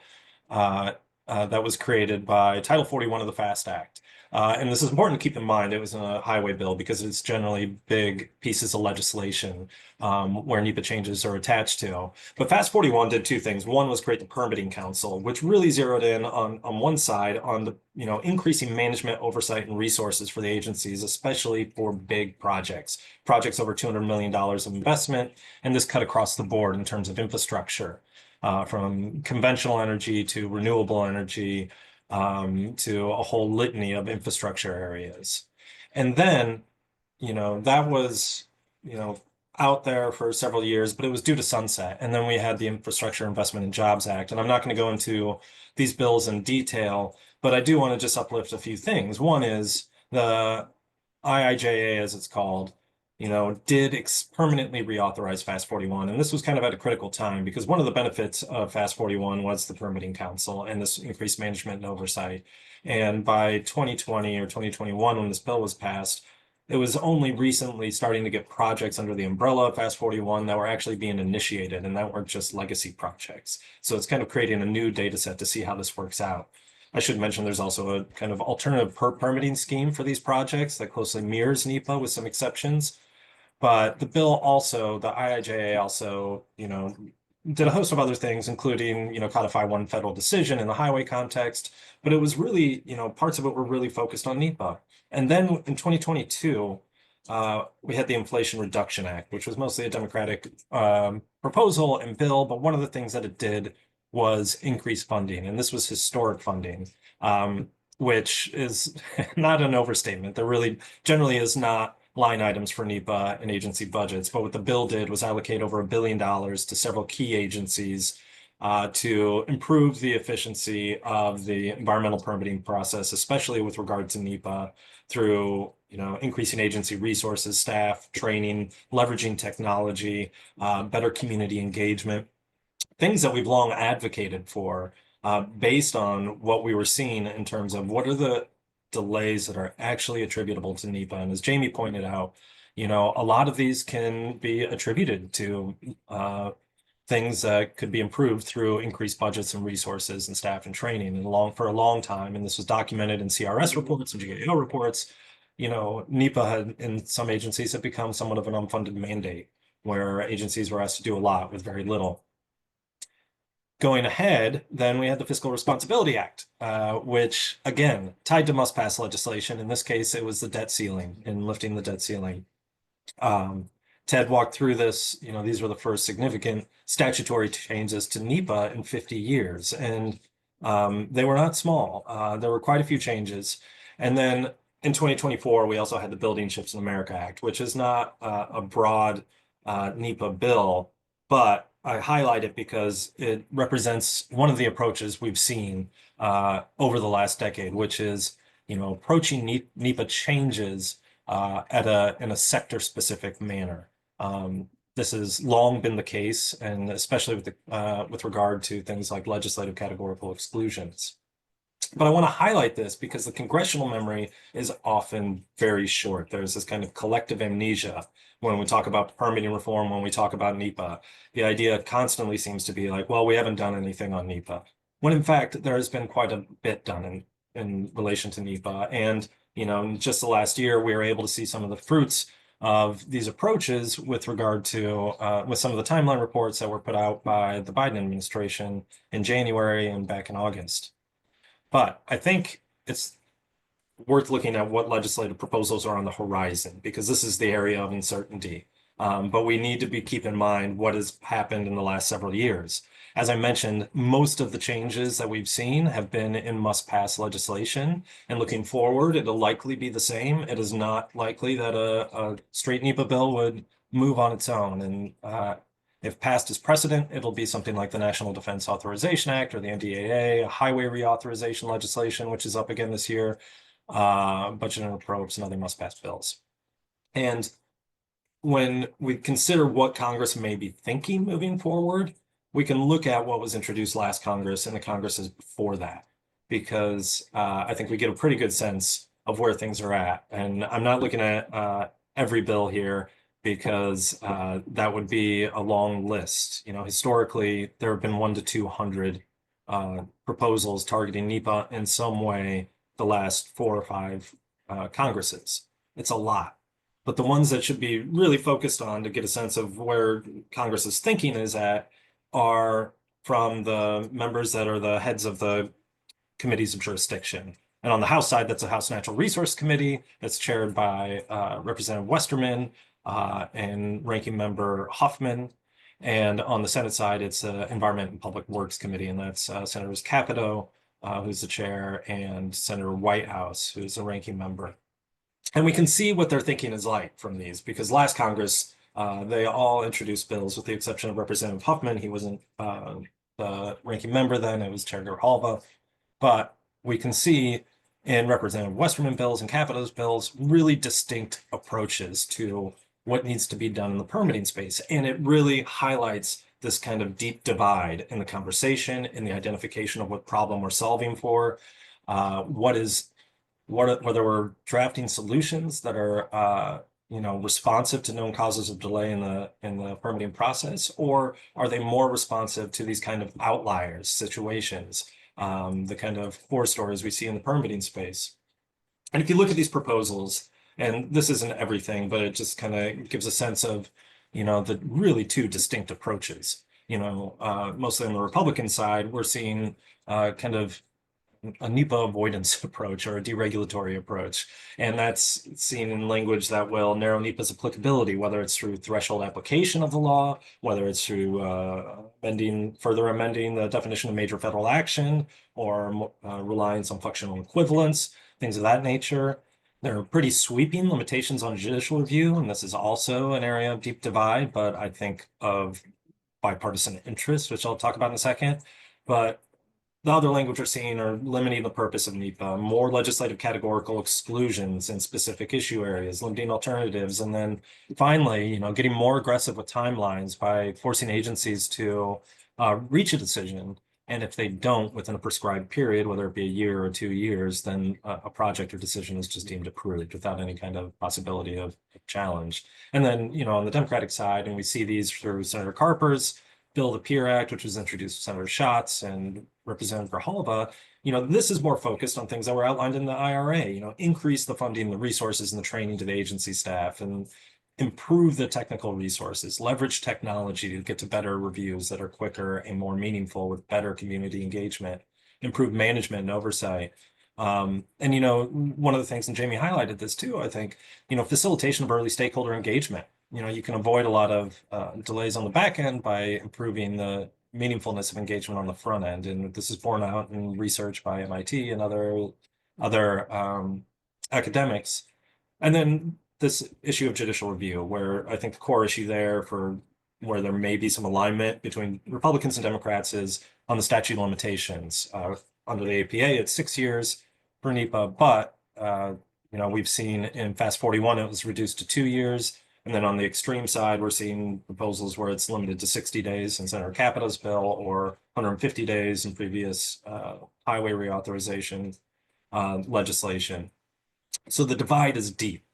Speaker 4: that was created by Title 41 of the FAST Act. And this is important to keep in mind. It was a highway bill because it's generally big pieces of legislation where NEPA changes are attached to. But Fast 41 did two things. One was create the Permitting Council, which really zeroed in on one side on the increasing management oversight and resources for the agencies, especially for big projects over $200 million of investment. And this cut across the board in terms of infrastructure, from conventional energy to renewable energy, to a whole litany of infrastructure areas. And then, that was, out there for several years, but it was due to sunset. And then we had the Infrastructure Investment and Jobs Act. And I'm not going to go into these bills in detail, but I do want to just uplift a few things. One is the IIJA, as it's called, did permanently reauthorize Fast 41. And this was kind of at a critical time because one of the benefits of Fast 41 was the Permitting Council and this increased management and oversight. And by 2020 or 2021, when this bill was passed, it was only recently starting to get projects under the umbrella of Fast 41 that were actually being initiated and that weren't just legacy projects. So it's kind of creating a new data set to see how this works out. I should mention there's also a kind of alternative permitting scheme for these projects that closely mirrors NEPA with some exceptions. But the bill also, the IIJA also, did a host of other things, including, codify one federal decision in the highway context. But it was really, parts of it were really focused on NEPA. And then in 2022, we had the Inflation Reduction Act, which was mostly a Democratic proposal and bill. But one of the things that it did was increase funding. And this was historic funding, which is not an overstatement. There really generally is not line items for NEPA and agency budgets. But what the bill did was allocate over $1 billion to several key agencies to improve the efficiency of the environmental permitting process, especially with regard to NEPA, through increasing agency resources, staff, training, leveraging technology, better community engagement, things that we've long advocated for, based on what we were seeing in terms of what are the delays that are actually attributable to NEPA. And as Jamie pointed out, a lot of these can be attributed to things that could be improved through increased budgets and resources and staff and training. And for a long time, and this was documented in CRS reports and GAO reports, NEPA had, in some agencies, had become somewhat of an unfunded mandate where agencies were asked to do a lot with very little. Going ahead, then we had the Fiscal Responsibility Act, which, again, tied to must-pass legislation. In this case, it was the debt ceiling and lifting the debt ceiling. Ted walked through this. These were the first significant statutory changes to NEPA in 50 years, and they were not small. There were quite a few changes. And then in 2024, we also had the Building Ships in America Act, which is not a broad NEPA bill, but I highlight it because it represents one of the approaches we've seen over the last decade, which is, approaching NEPA changes in a sector-specific manner. This has long been the case, and especially with regard to things like legislative categorical exclusions. But I want to highlight this because the congressional memory is often very short. There's this kind of collective amnesia when we talk about permitting reform, when we talk about NEPA. The idea constantly seems to be like, well, we haven't done anything on NEPA. When in fact, there has been quite a bit done in relation to NEPA. And, just the last year, we were able to see some of the fruits of these approaches with regard to with some of the timeline reports that were put out by the Biden administration in January and back in August. But I think it's worth looking at what legislative proposals are on the horizon, because this is the area of uncertainty. But we need to keep in mind what has happened in the last several years. As I mentioned, most of the changes that we've seen have been in must-pass legislation, and looking forward, it'll likely be the same. It is not likely that a straight NEPA bill would move on its own. And if passed as precedent, it'll be something like the National Defense Authorization Act or the NDAA, highway reauthorization legislation, which is up again this year, budget and appropriations and other must-pass bills. And when we consider what Congress may be thinking moving forward, we can look at what was introduced last Congress and the Congresses before that, because I think we get a pretty good sense of where things are at. And I'm not looking at every bill here, because that would be a long list. You know, historically, there have been 100 to 200 proposals targeting NEPA in some way the last 4 or 5 Congresses. It's a lot. But the ones that should be really focused on to get a sense of where Congress's thinking is at are from the members that are the heads of the committees of jurisdiction. And on the House side, that's a House Natural Resource Committee that's chaired by Representative Westerman and Ranking Member Huffman. And on the Senate side, it's Environment and Public Works Committee, and that's Senators Capito, who's the chair, and Senator Whitehouse, who's a ranking member. And we can see what their thinking is like from these, because last Congress, they all introduced bills with the exception of Representative Huffman. He wasn't the ranking member then, it was Chair Grijalva. But we can see in Representative Westerman bills and Capito's bills really distinct approaches to what needs to be done in the permitting space. And it really highlights this kind of deep divide in the conversation, in the identification of what problem we're solving for, whether we're drafting solutions that are responsive to known causes of delay in the permitting process, or are they more responsive to these kind of outliers situations, the kind of horror stories we see in the permitting space. And if you look at these proposals, and this isn't everything, but it just kind of gives a sense of, the really 2 distinct approaches. Mostly on the Republican side, we're seeing kind of a NEPA avoidance approach or a deregulatory approach. And that's seen in language that will narrow NEPA's applicability, whether it's through threshold application of the law, whether it's through further amending the definition of major federal action, or reliance on functional equivalence, things of that nature. There are pretty sweeping limitations on judicial review, and this is also an area of deep divide, but I think of bipartisan interest, which I'll talk about in a second. But the other language we're seeing are limiting the purpose of NEPA, more legislative categorical exclusions in specific issue areas, limiting alternatives, and then finally, getting more aggressive with timelines by forcing agencies to reach a decision. And if they don't within a prescribed period, whether it be a year or 2 years, then a project or decision is just deemed approved without any kind of possibility of challenge. And then, on the Democratic side, and we see these through Senator Carper's bill, the PEER Act, which was introduced with Senator Schatz and Representative Grijalva, this is more focused on things that were outlined in the IRA, increase the funding, the resources, and the training to the agency staff, and improve the technical resources, leverage technology to get to better reviews that are quicker and more meaningful with better community engagement, improve management and oversight. And, one of the things, and Jamie highlighted this too, I think, facilitation of early stakeholder engagement. You can avoid a lot of delays on the back end by improving the meaningfulness of engagement on the front end. And this is borne out in research by MIT and other academics. And then this issue of judicial review, where I think the core issue there where there may be some alignment between Republicans and Democrats is on the statute of limitations. Under the APA, it's 6 years for NEPA, but we've seen in Fast 41, it was reduced to 2 years. And then on the extreme side, we're seeing proposals where it's limited to 60 days in Senator Capito's bill, or 150 days in previous highway reauthorization legislation. So the divide is deep.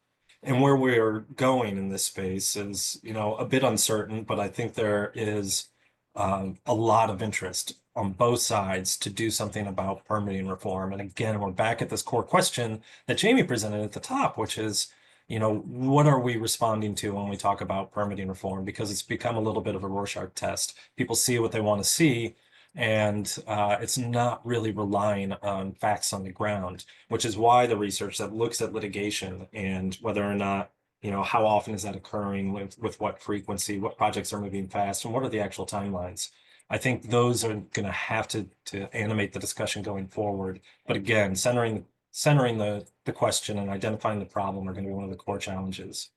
Speaker 4: And where we're going in this space is, a bit uncertain, but I think there is a lot of interest on both sides to do something about permitting reform. And again, we're back at this core question that Jamie presented at the top, which is, what are we responding to when we talk about permitting reform? Because it's become a little bit of a Rorschach test. People see what they want to see, and it's not really relying on facts on the ground, which is why the research that looks at litigation and whether or not, how often is that occurring, with what frequency, what projects are moving fast, and what are the actual timelines. I think those are going to have to animate the discussion going forward. But again, centering the question and identifying the problem are going to be one of the core challenges.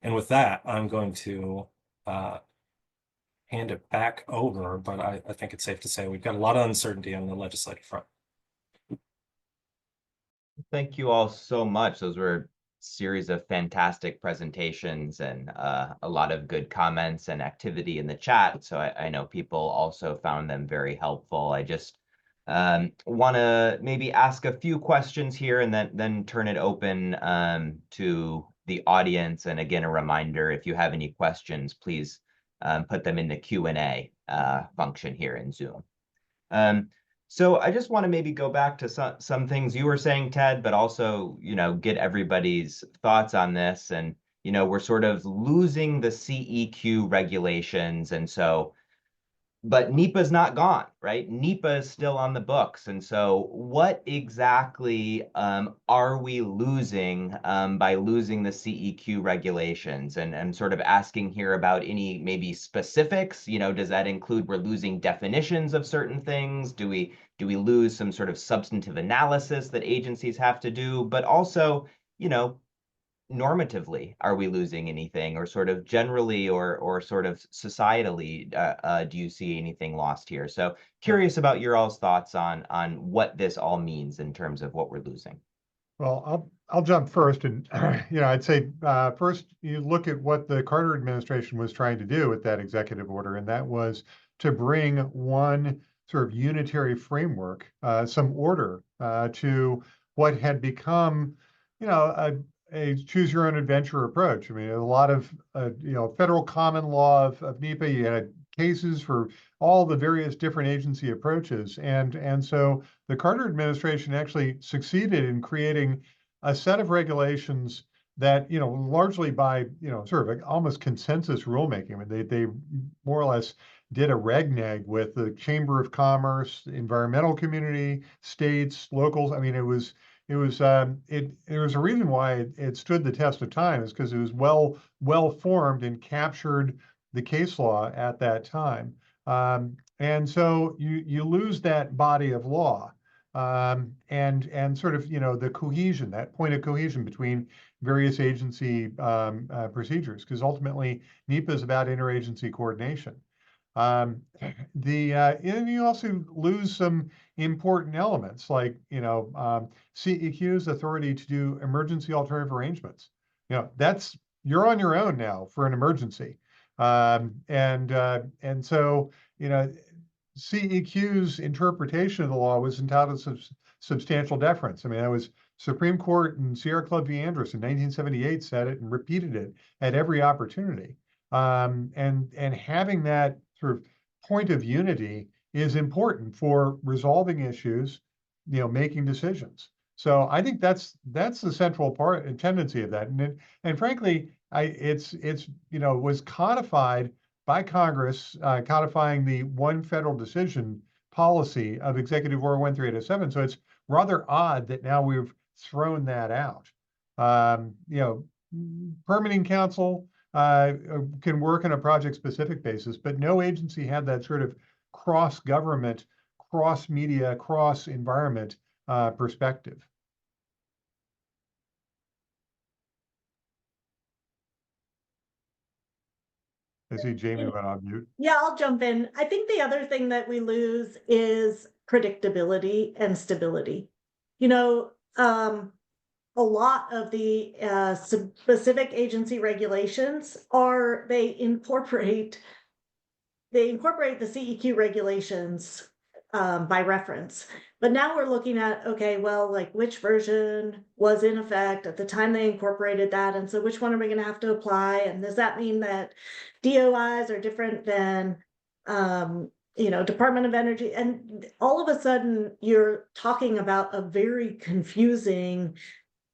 Speaker 4: And with that, I'm going to hand it back over, but I think it's safe to say we've got a lot of uncertainty on the legislative front.
Speaker 1: Thank you all so much. Those were a series of fantastic presentations and a lot of good comments and activity in the chat. So I know people also found them very helpful. I just want to maybe ask a few questions here and then turn it open to the audience. And again, a reminder, if you have any questions, please put them in the Q&A function here in Zoom. So I just want to maybe go back to some things you were saying, Ted, but also, get everybody's thoughts on this. And, we're sort of losing the CEQ regulations. And so, but NEPA's not gone, right? NEPA is still on the books. And so what exactly are we losing by losing the CEQ regulations? And sort of asking here about any maybe specifics, does that include we're losing definitions of certain things? Do we lose some sort of substantive analysis that agencies have to do? But also, normatively, are we losing anything, or sort of generally or sort of societally, do you see anything lost here? So curious about your all's thoughts on what this all means in terms of what we're losing.
Speaker 2: Well, I'll jump first, and I'd say first you look at what the Carter administration was trying to do with that executive order, and that was to bring one sort of unitary framework, some order to what had become, a choose your own adventure approach. I mean, a lot of federal common law of NEPA. You had cases for all the various different agency approaches, and so the Carter administration actually succeeded in creating a set of regulations that, largely by, sort of almost consensus rulemaking. I mean, they more or less did a regneg with the Chamber of Commerce, environmental community, states, locals. I mean, there was a reason why it stood the test of time, is because it was well formed and captured the case law at that time. And so you lose that body of law, and sort of, the cohesion, that point of cohesion between various agency procedures, because ultimately NEPA is about interagency coordination. And you also lose some important elements, like, CEQ's authority to do emergency alternative arrangements. You're on your own now for an emergency. And so, CEQ's interpretation of the law was entitled to substantial deference. I mean, that was Supreme Court in Sierra Club v. Andrus in 1978 said it and repeated it at every opportunity. And having that sort of point of unity is important for resolving issues, making decisions. So I think that's the central part and tendency of that. And frankly, it's was codified by Congress, codifying the one federal decision policy of Executive Order 13807. So it's rather odd that now we've thrown that out. Permitting council can work on a project-specific basis, but no agency had that sort of cross-government, cross-media, cross-environment perspective. I see Jamie went on mute.
Speaker 3: Yeah, I'll jump in. I think the other thing that we lose is predictability and stability. A lot of the specific agency regulations they incorporate the CEQ regulations by reference. But now we're looking at, okay, well, like which version was in effect at the time they incorporated that? And so which one are we going to have to apply? And does that mean that DOIs are different than, Department of Energy? And all of a sudden you're talking about a very confusing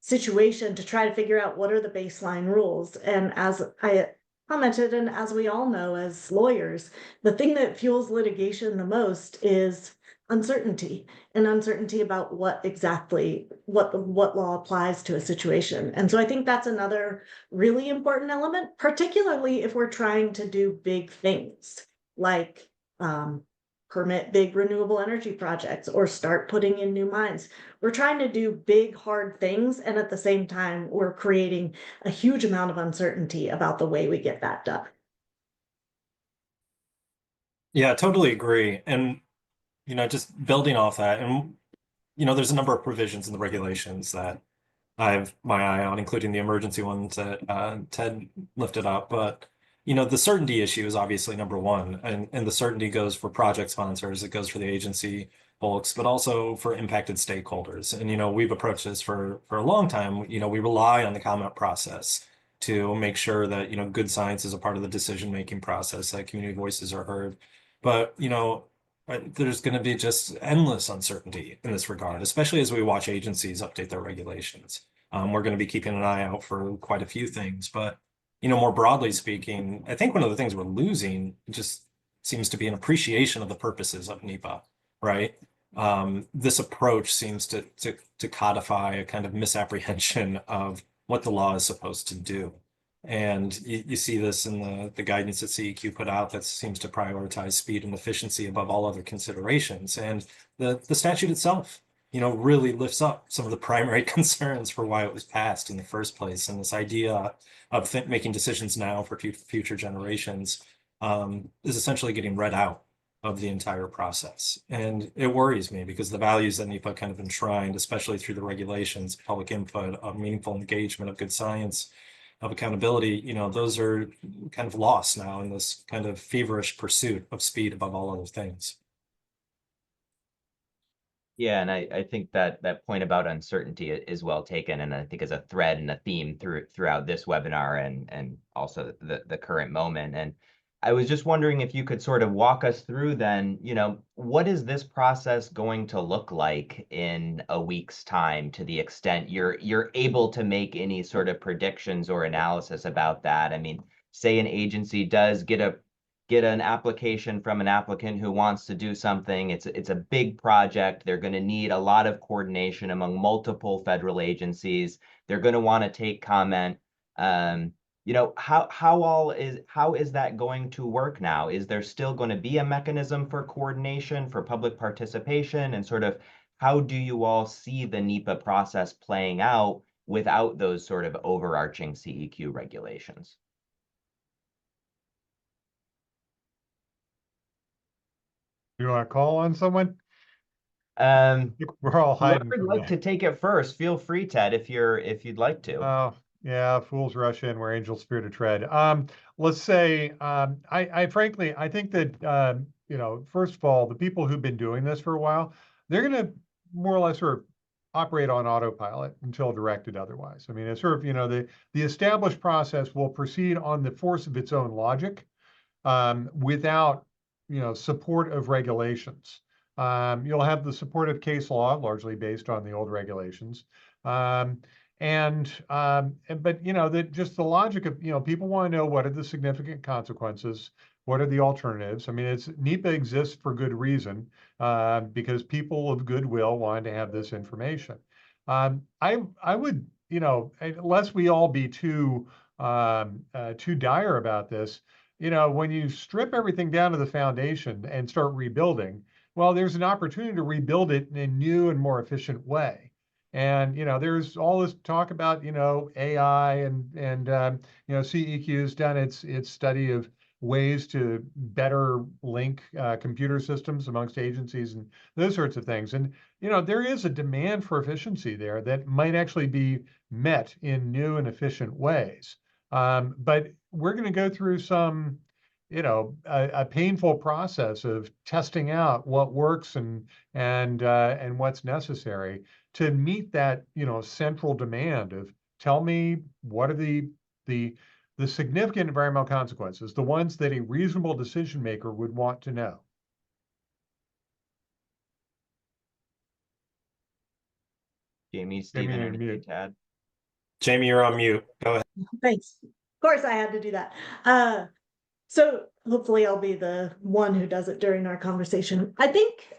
Speaker 3: situation to try to figure out what are the baseline rules. And as I commented, and as we all know as lawyers, the thing that fuels litigation the most is uncertainty, and uncertainty about what exactly what law applies to a situation. And so I think that's another really important element, particularly if we're trying to do big things like permit big renewable energy projects or start putting in new mines. We're trying to do big, hard things, and at the same time, we're creating a huge amount of uncertainty about the way we get that done.
Speaker 4: Yeah, I totally agree. And, just building off that, and, there's a number of provisions in the regulations that I have my eye on, including the emergency ones that Ted lifted up. But the certainty issue is obviously number one, and the certainty goes for project sponsors, it goes for the agency folks, but also for impacted stakeholders. And we've approached this for a long time. We rely on the comment process to make sure that good science is a part of the decision-making process, that community voices are heard. But there's going to be just endless uncertainty in this regard, especially as we watch agencies update their regulations. We're going to be keeping an eye out for quite a few things, but more broadly speaking, I think one of the things we're losing just seems to be an appreciation of the purposes of NEPA, right? This approach seems to codify a kind of misapprehension of what the law is supposed to do. And you see this in the guidance that CEQ put out that seems to prioritize speed and efficiency above all other considerations. And the statute itself, really lifts up some of the primary concerns for why it was passed in the first place. And this idea of making decisions now for future generations is essentially getting read out of the entire process. And it worries me because the values that NEPA kind of enshrined, especially through the regulations, public input, of meaningful engagement, of good science, of accountability, those are kind of lost now in this kind of feverish pursuit of speed above all other things.
Speaker 1: Yeah, and I think that point about uncertainty is well taken, and I think is a thread and a theme throughout this webinar and also the current moment. And I was just wondering if you could sort of walk us through then, what is this process going to look like in a week's time, to the extent you're able to make any sort of predictions or analysis about that? I mean, say an agency does get an application from an applicant who wants to do something. It's a big project. They're going to need a lot of coordination among multiple federal agencies. They're going to want to take comment. How is that going to work now? Is there still going to be a mechanism for coordination, for public participation, and sort of how do you all see the NEPA process playing out without those sort of overarching CEQ regulations?
Speaker 2: You want to call on someone? We're all hiding
Speaker 1: Whoever
Speaker 2: from
Speaker 1: would like to take it first, feel free, Ted, if you'd like to.
Speaker 2: Oh, yeah, fools rush in where angels fear to tread. Let's say, I frankly, I think that, first of all, the people who've been doing this for a while, they're going to more or less sort of operate on autopilot until directed otherwise. I mean, it's sort of, the established process will proceed on the force of its own logic, without, support of regulations. You'll have the support of case law, largely based on the old regulations. But that just the logic of, people want to know what are the significant consequences, what are the alternatives. I mean, NEPA exists for good reason, because people of goodwill wanted to have this information. I would, unless we all be too dire about this, when you strip everything down to the foundation and start rebuilding, well, there's an opportunity to rebuild it in a new and more efficient way. And, there's all this talk about, AI and CEQ's done its study of ways to better link computer systems amongst agencies and those sorts of things. And, there is a demand for efficiency there that might actually be met in new and efficient ways. But we're going to go through some, a painful process of testing out what works and what's necessary to meet that, central demand of tell me what are the significant environmental consequences, the ones that a reasonable decision maker would want to know.
Speaker 1: Jamie, Stephen, anything to add?
Speaker 4: Jamie, you're on mute. Go ahead.
Speaker 3: Thanks. Of course I had to do that. So hopefully I'll be the one who does it during our conversation. I think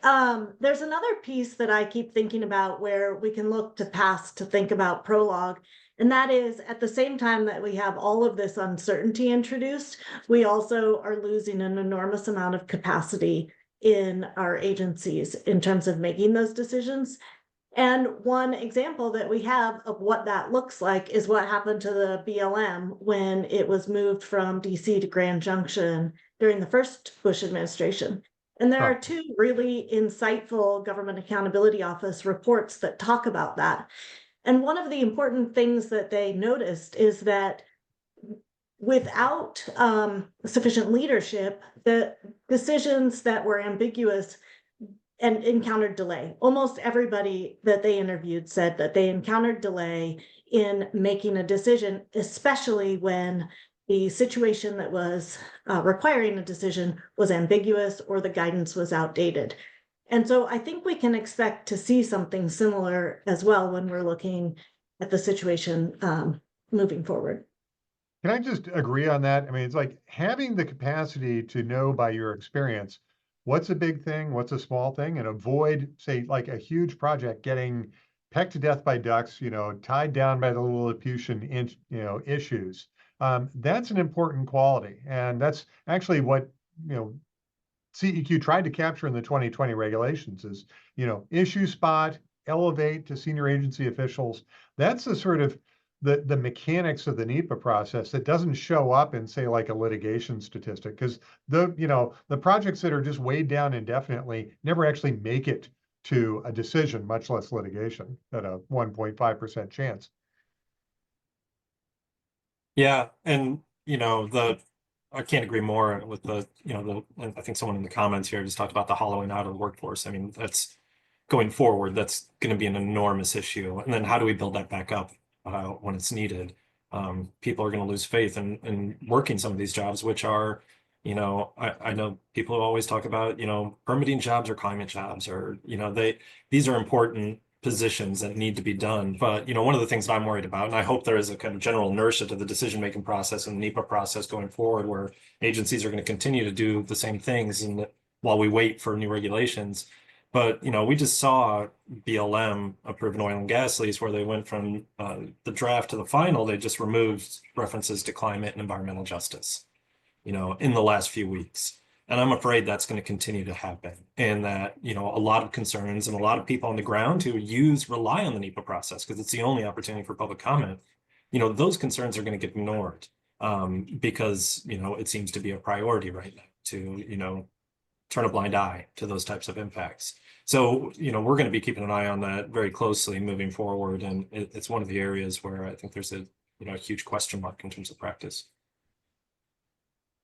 Speaker 3: there's another piece that I keep thinking about where we can look to past to think about prologue. And that is at the same time that we have all of this uncertainty introduced, we also are losing an enormous amount of capacity in our agencies in terms of making those decisions. And one example that we have of what that looks like is what happened to the BLM when it was moved from DC to Grand Junction during the first Bush administration. And there are two really insightful Government Accountability Office reports that talk about that. And one of the important things that they noticed is that without sufficient leadership, the decisions that were ambiguous and encountered delay. Almost everybody that they interviewed said that they encountered delay in making a decision, especially when the situation that was requiring a decision was ambiguous or the guidance was outdated. And so I think we can expect to see something similar as well when we're looking at the situation moving forward.
Speaker 2: Can I just agree on that? I mean, it's like having the capacity to know by your experience what's a big thing, what's a small thing, and avoid, say, like a huge project getting pecked to death by ducks, tied down by the Lilliputian, issues. That's an important quality. And that's actually what, CEQ tried to capture in the 2020 regulations is, issue spot, elevate to senior agency officials. That's the sort of the mechanics of the NEPA process that doesn't show up in, say, like a litigation statistic, because the projects that are just weighed down indefinitely never actually make it to a decision, much less litigation at a 1.5% chance.
Speaker 4: Yeah, and I can't agree more with I think someone in the comments here just talked about the hollowing out of the workforce. I mean, that's going forward, that's going to be an enormous issue. And then how do we build that back up when it's needed? People are going to lose faith in working some of these jobs, which are, I know people always talk about, permitting jobs or climate jobs, or, these are important positions that need to be done. But, one of the things that I'm worried about, and I hope there is a kind of general inertia to the decision-making process and the NEPA process going forward, where agencies are going to continue to do the same things and while we wait for new regulations. But, we just saw BLM approve an oil and gas lease where they went from the draft to the final. They just removed references to climate and environmental justice, in the last few weeks. And I'm afraid that's going to continue to happen. And that, a lot of concerns and a lot of people on the ground who rely on the NEPA process because it's the only opportunity for public comment, those concerns are going to get ignored because, it seems to be a priority right now to, turn a blind eye to those types of impacts. So, we're going to be keeping an eye on that very closely moving forward. And it's one of the areas where I think there's a huge question mark in terms of practice.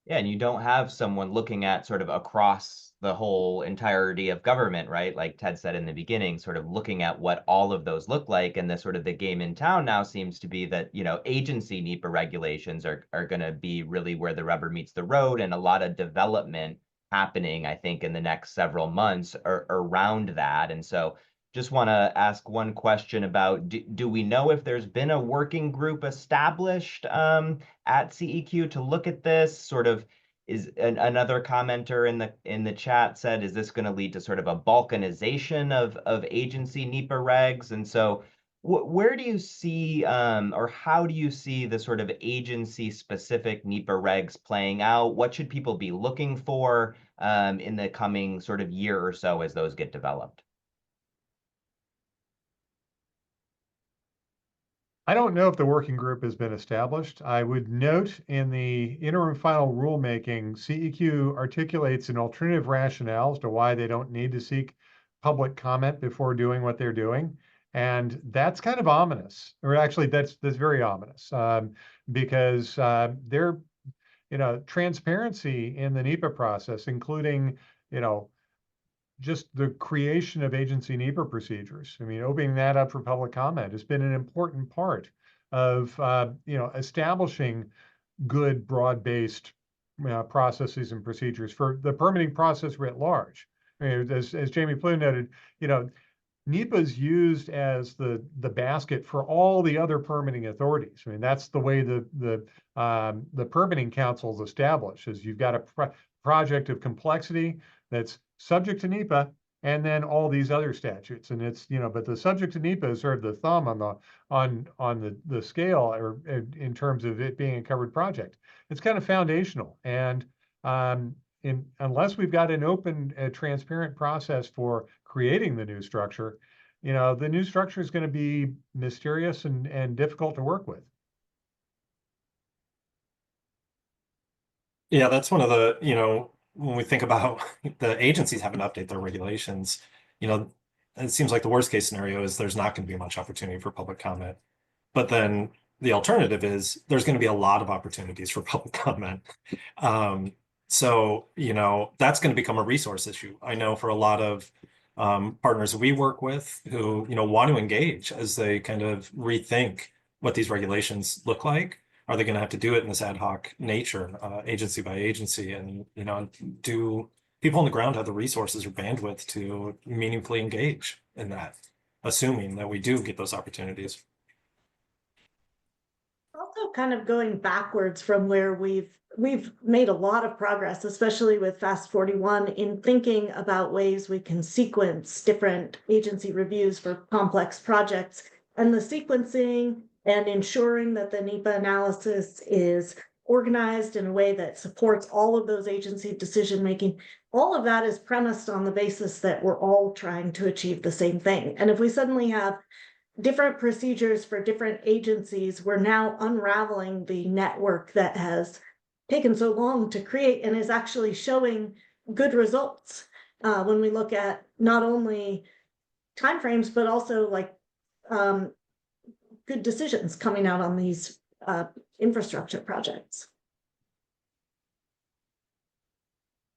Speaker 1: Yeah, and you don't have someone looking at sort of across the whole entirety of government, right? Like Ted said in the beginning, sort of looking at what all of those look like. And the sort of the game in town now seems to be that, agency NEPA regulations are going to be really where the rubber meets the road, and a lot of development happening, I think, in the next several months around that. And so just want to ask one question about, do we know if there's been a working group established at CEQ to look at this? Sort of, is another commenter in the chat said, is this going to lead to sort of a balkanization of agency NEPA regs? And so where do you see, or how do you see the sort of agency-specific NEPA regs playing out? What should people be looking for in the coming sort of year or so as those get developed?
Speaker 2: I don't know if the working group has been established. I would note in the interim final rulemaking, CEQ articulates an alternative rationale as to why they don't need to seek public comment before doing what they're doing. And that's kind of ominous, or actually that's very ominous because they're, transparency in the NEPA process, including, just the creation of agency NEPA procedures. I mean, opening that up for public comment has been an important part of, establishing good broad-based processes and procedures for the permitting process writ large. I mean, as Jamie Plume noted, NEPA is used as the basket for all the other permitting authorities. I mean, that's the way the permitting council is established, is you've got a project of complexity that's subject to NEPA, and then all these other statutes. And it's, but the subject to NEPA is sort of the thumb on the scale, or in terms of it being a covered project. It's kind of foundational. And unless we've got an open, transparent process for creating the new structure, the new structure is going to be mysterious and difficult to work with.
Speaker 4: Yeah, that's one of the, when we think about the agencies having to update their regulations, it seems like the worst case scenario is there's not going to be much opportunity for public comment. But then the alternative is there's going to be a lot of opportunities for public comment. So, that's going to become a resource issue. I know for a lot of partners we work with who, want to engage as they kind of rethink what these regulations look like. Are they going to have to do it in this ad hoc nature, agency by agency? And, do people on the ground have the resources or bandwidth to meaningfully engage in that, assuming that we do get those opportunities?
Speaker 3: Also kind of going backwards from where we've made a lot of progress, especially with Fast 41, in thinking about ways we can sequence different agency reviews for complex projects, and the sequencing and ensuring that the NEPA analysis is organized in a way that supports all of those agency decision making. All of that is premised on the basis that we're all trying to achieve the same thing. And if we suddenly have different procedures for different agencies, we're now unraveling the network that has taken so long to create and is actually showing good results when we look at not only timeframes, but also like good decisions coming out on these infrastructure projects.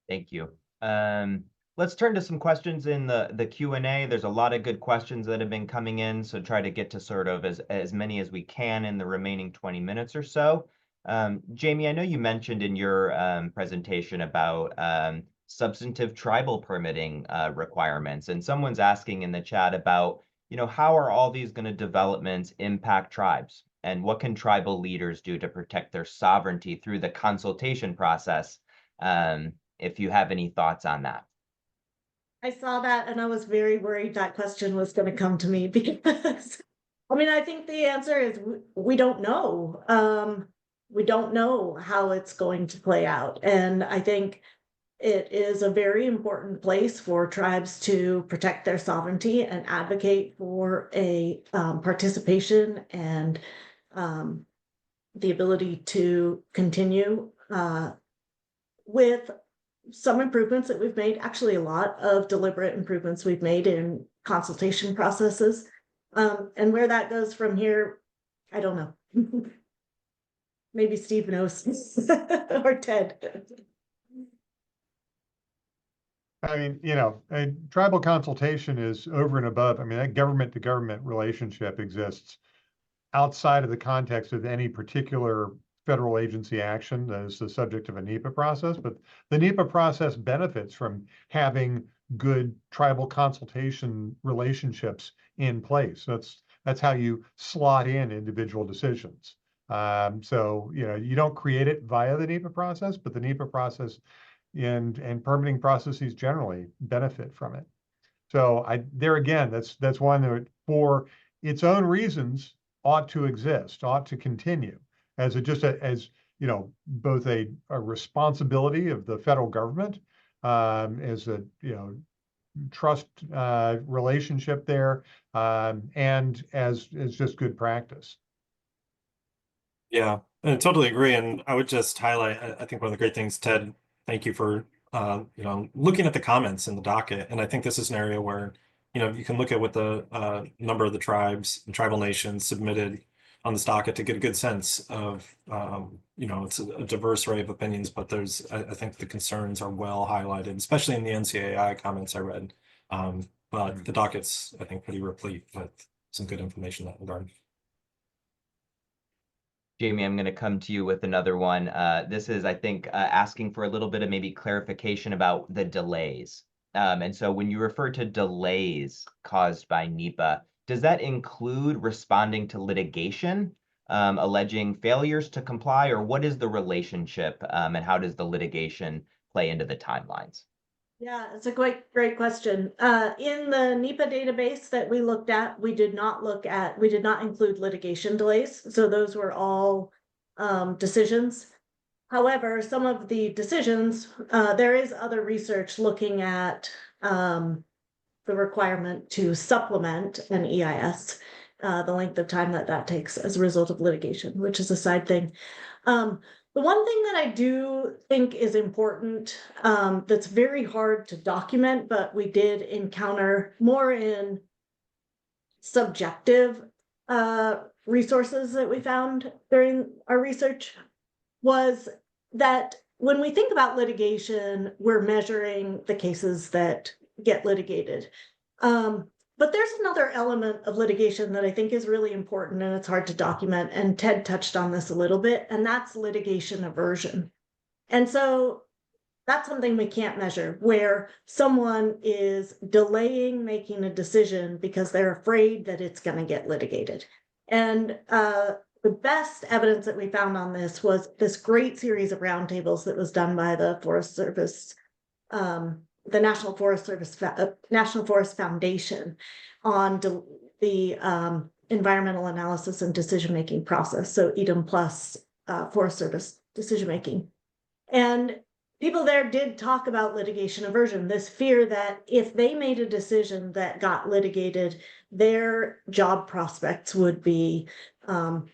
Speaker 1: Thank you. Let's turn to some questions in the Q&A. There's a lot of good questions that have been coming in, so try to get to sort of as many as we can in the remaining 20 minutes or so. Jamie, I know you mentioned in your presentation about substantive tribal permitting requirements, and someone's asking in the chat about, how are all these developments impact tribes, and what can tribal leaders do to protect their sovereignty through the consultation process? If you have any thoughts on that.
Speaker 3: I saw that and I was very worried that question was going to come to me, because I think the answer is we don't know. We don't know how it's going to play out. And I think it is a very important place for tribes to protect their sovereignty and advocate for a participation and the ability to continue with some improvements that we've made, actually a lot of deliberate improvements we've made in consultation processes. And where that goes from here, I don't know. Maybe Steve knows or Ted.
Speaker 2: Tribal consultation is over and above. That government to government relationship exists outside of the context of any particular federal agency action that is the subject of a NEPA process, but the NEPA process benefits from having good tribal consultation relationships in place. That's how you slot in individual decisions. So you don't create it via the NEPA process, but the NEPA process and permitting processes generally benefit from it. So there again, that's one that for its own reasons ought to exist, ought to continue as both a responsibility of the federal government, as a trust relationship there, and as just good practice.
Speaker 4: Yeah, I totally agree. And I would just highlight, I think one of the great things, Ted, thank you for looking at the comments in the docket. And I think this is an area where you can look at what the number of the tribes and tribal nations submitted on this docket to get a good sense of, it's a diverse array of opinions, but I think the concerns are well highlighted, especially in the NCAI comments I read. But the docket's, I think, pretty replete with some good information in that regard.
Speaker 1: Jamie, I'm going to come to you with another one. This is, I think, asking for a little bit of maybe clarification about the delays. And so when you refer to delays caused by NEPA, does that include responding to litigation, alleging failures to comply, or what is the relationship, and how does the litigation play into the timelines?
Speaker 3: Yeah, it's a great question. In the NEPA database that we looked at, we did not include litigation delays. So those were all decisions. However, some of the decisions, there is other research looking at the requirement to supplement an EIS, the length of time that takes as a result of litigation, which is a side thing. The one thing that I do think is important, that's very hard to document, but we did encounter more in subjective resources that we found during our research, was that when we think about litigation, we're measuring the cases that get litigated. But there's another element of litigation that I think is really important and it's hard to document. And Ted touched on this a little bit, and that's litigation aversion. And so that's something we can't measure, where someone is delaying making a decision because they're afraid that it's going to get litigated. And the best evidence that we found on this was this great series of roundtables that was done by the Forest Service, the National Forest Foundation, on the environmental analysis and decision-making process. So EDM plus Forest Service decision-making. And people there did talk about litigation aversion, this fear that if they made a decision that got litigated, their job prospects would be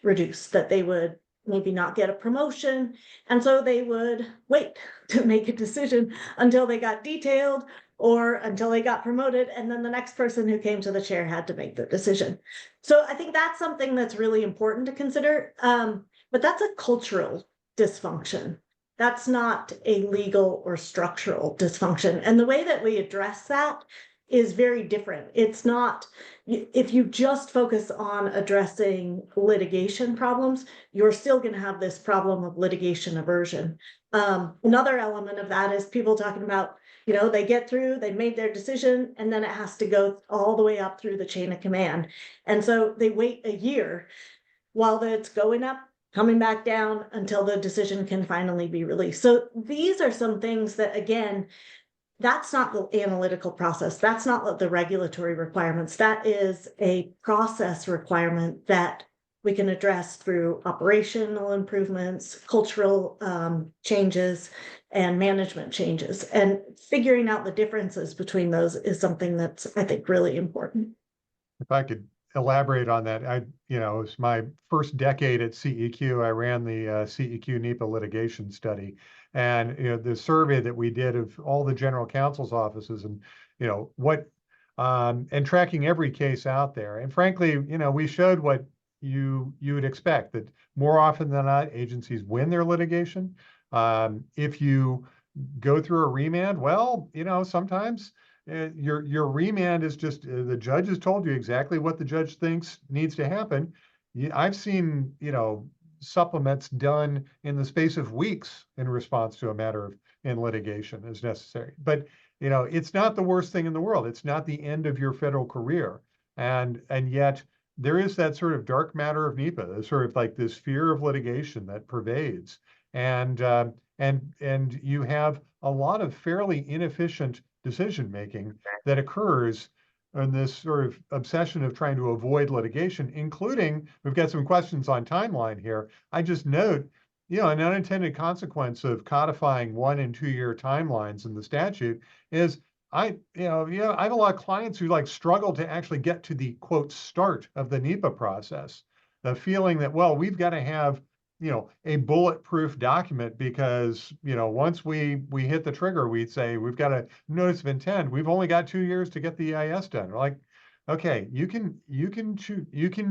Speaker 3: reduced, that they would maybe not get a promotion. And so they would wait to make a decision until they got detailed or until they got promoted. And then the next person who came to the chair had to make the decision. So I think that's something that's really important to consider. But that's a cultural dysfunction. That's not a legal or structural dysfunction. And the way that we address that is very different. It's not, if you just focus on addressing litigation problems, you're still going to have this problem of litigation aversion. Another element of that is people talking about, they get through, they made their decision, and then it has to go all the way up through the chain of command. And so they wait a year while it's going up, coming back down until the decision can finally be released. So these are some things that, again, that's not the analytical process. That's not the regulatory requirements. That is a process requirement that we can address through operational improvements, cultural changes, and management changes. And figuring out the differences between those is something that's, I think, really important.
Speaker 2: If I could elaborate on that, it was my first decade at CEQ. I ran the CEQ NEPA litigation study, and the survey that we did of all the general counsel's offices, and and tracking every case out there. And frankly, we showed what you would expect, that more often than not, agencies win their litigation. If you go through a remand, well, sometimes your remand is just the judge has told you exactly what the judge thinks needs to happen. I've seen supplements done in the space of weeks in response to a matter in litigation as necessary. But it's not the worst thing in the world. It's not the end of your federal career, and yet there is that sort of dark matter of NEPA. There's sort of like this fear of litigation that pervades, and you have a lot of fairly inefficient decision making that occurs in this sort of obsession of trying to avoid litigation, including, we've got some questions on timeline here. I just note, an unintended consequence of codifying 1 and 2 year timelines in the statute is I have a lot of clients who struggle to actually get to the quote start of the NEPA process. The feeling that, well, we've got to have a bulletproof document because, once we hit the trigger, we say we've got a notice of intent. We've only got 2 years to get the EIS done. We're like, okay, you can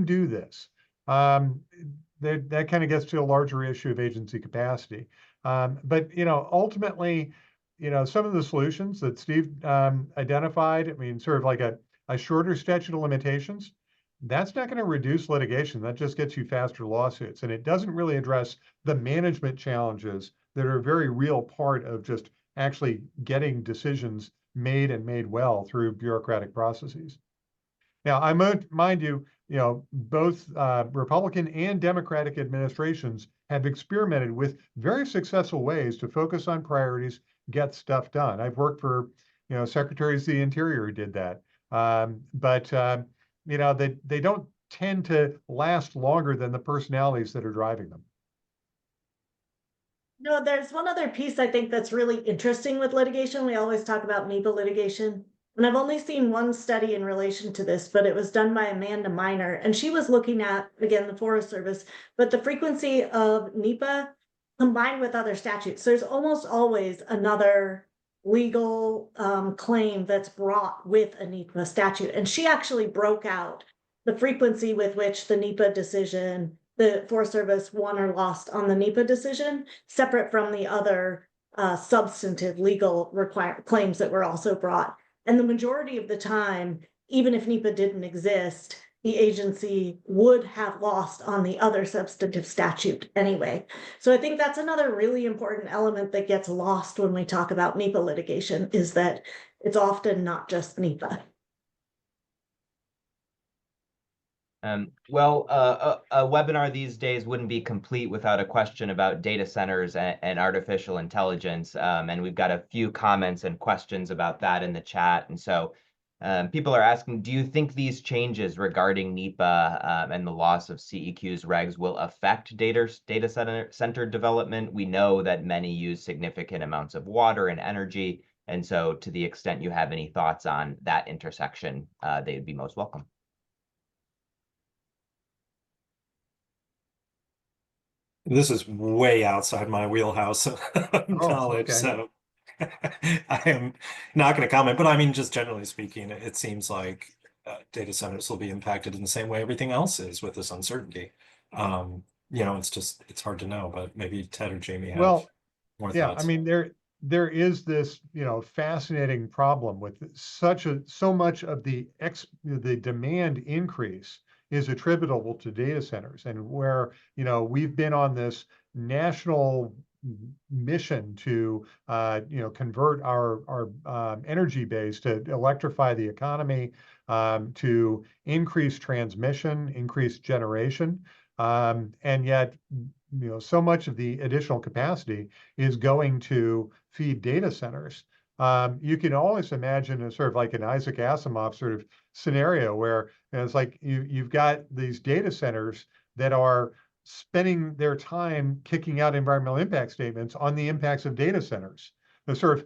Speaker 2: do this. That kind of gets to a larger issue of agency capacity. But ultimately, some of the solutions that Steve identified, sort of like a shorter statute of limitations, that's not going to reduce litigation. That just gets you faster lawsuits. And it doesn't really address the management challenges that are a very real part of just actually getting decisions made and made well through bureaucratic processes. Now, I mind you, both Republican and Democratic administrations have experimented with very successful ways to focus on priorities, get stuff done. I've worked for, secretaries of the Interior who did that. But they don't tend to last longer than the personalities that are driving them.
Speaker 3: No, there's one other piece I think that's really interesting with litigation. We always talk about NEPA litigation. And I've only seen one study in relation to this, but it was done by Amanda Miner. And she was looking at, again, the Forest Service, but the frequency of NEPA combined with other statutes. There's almost always another legal claim that's brought with a NEPA statute. And she actually broke out the frequency with which the NEPA decision, the Forest Service won or lost on the NEPA decision, separate from the other substantive legal claims that were also brought. And the majority of the time, even if NEPA didn't exist, the agency would have lost on the other substantive statute anyway. So I think that's another really important element that gets lost when we talk about NEPA litigation, is that it's often not just NEPA.
Speaker 1: Well, a webinar these days wouldn't be complete without a question about data centers and artificial intelligence. And we've got a few comments and questions about that in the chat. And so people are asking, do you think these changes regarding NEPA and the loss of CEQ's regs will affect data center development? We know that many use significant amounts of water and energy. And so to the extent you have any thoughts on that intersection, they'd be most welcome.
Speaker 4: This is way outside my wheelhouse of knowledge,
Speaker 2: okay.
Speaker 4: so I am not going to comment. But I mean, just generally speaking, it seems like data centers will be impacted in the same way everything else is with this uncertainty. It's hard to know, but maybe Ted or Jamie have more thoughts.
Speaker 2: I mean, there is this, fascinating problem with so much of the demand increase is attributable to data centers, and where, we've been on this national mission to, convert our energy base to electrify the economy, to increase transmission, increase generation. And yet, so much of the additional capacity is going to feed data centers. You can always imagine a sort of like an Isaac Asimov sort of scenario where it's like you've got these data centers that are spending their time kicking out environmental impact statements on the impacts of data centers. The sort of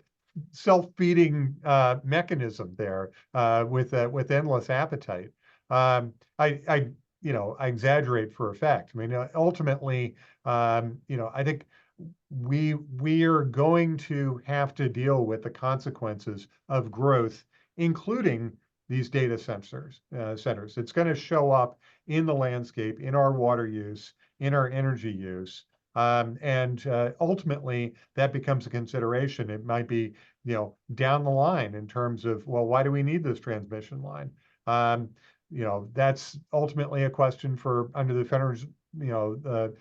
Speaker 2: self-feeding mechanism there with endless appetite. I exaggerate for effect. I mean, ultimately, I think we are going to have to deal with the consequences of growth, including these data centers. It's going to show up in the landscape, in our water use, in our energy use. And ultimately, that becomes a consideration. It might be, down the line in terms of, well, why do we need this transmission line? That's ultimately a question for under the federal, the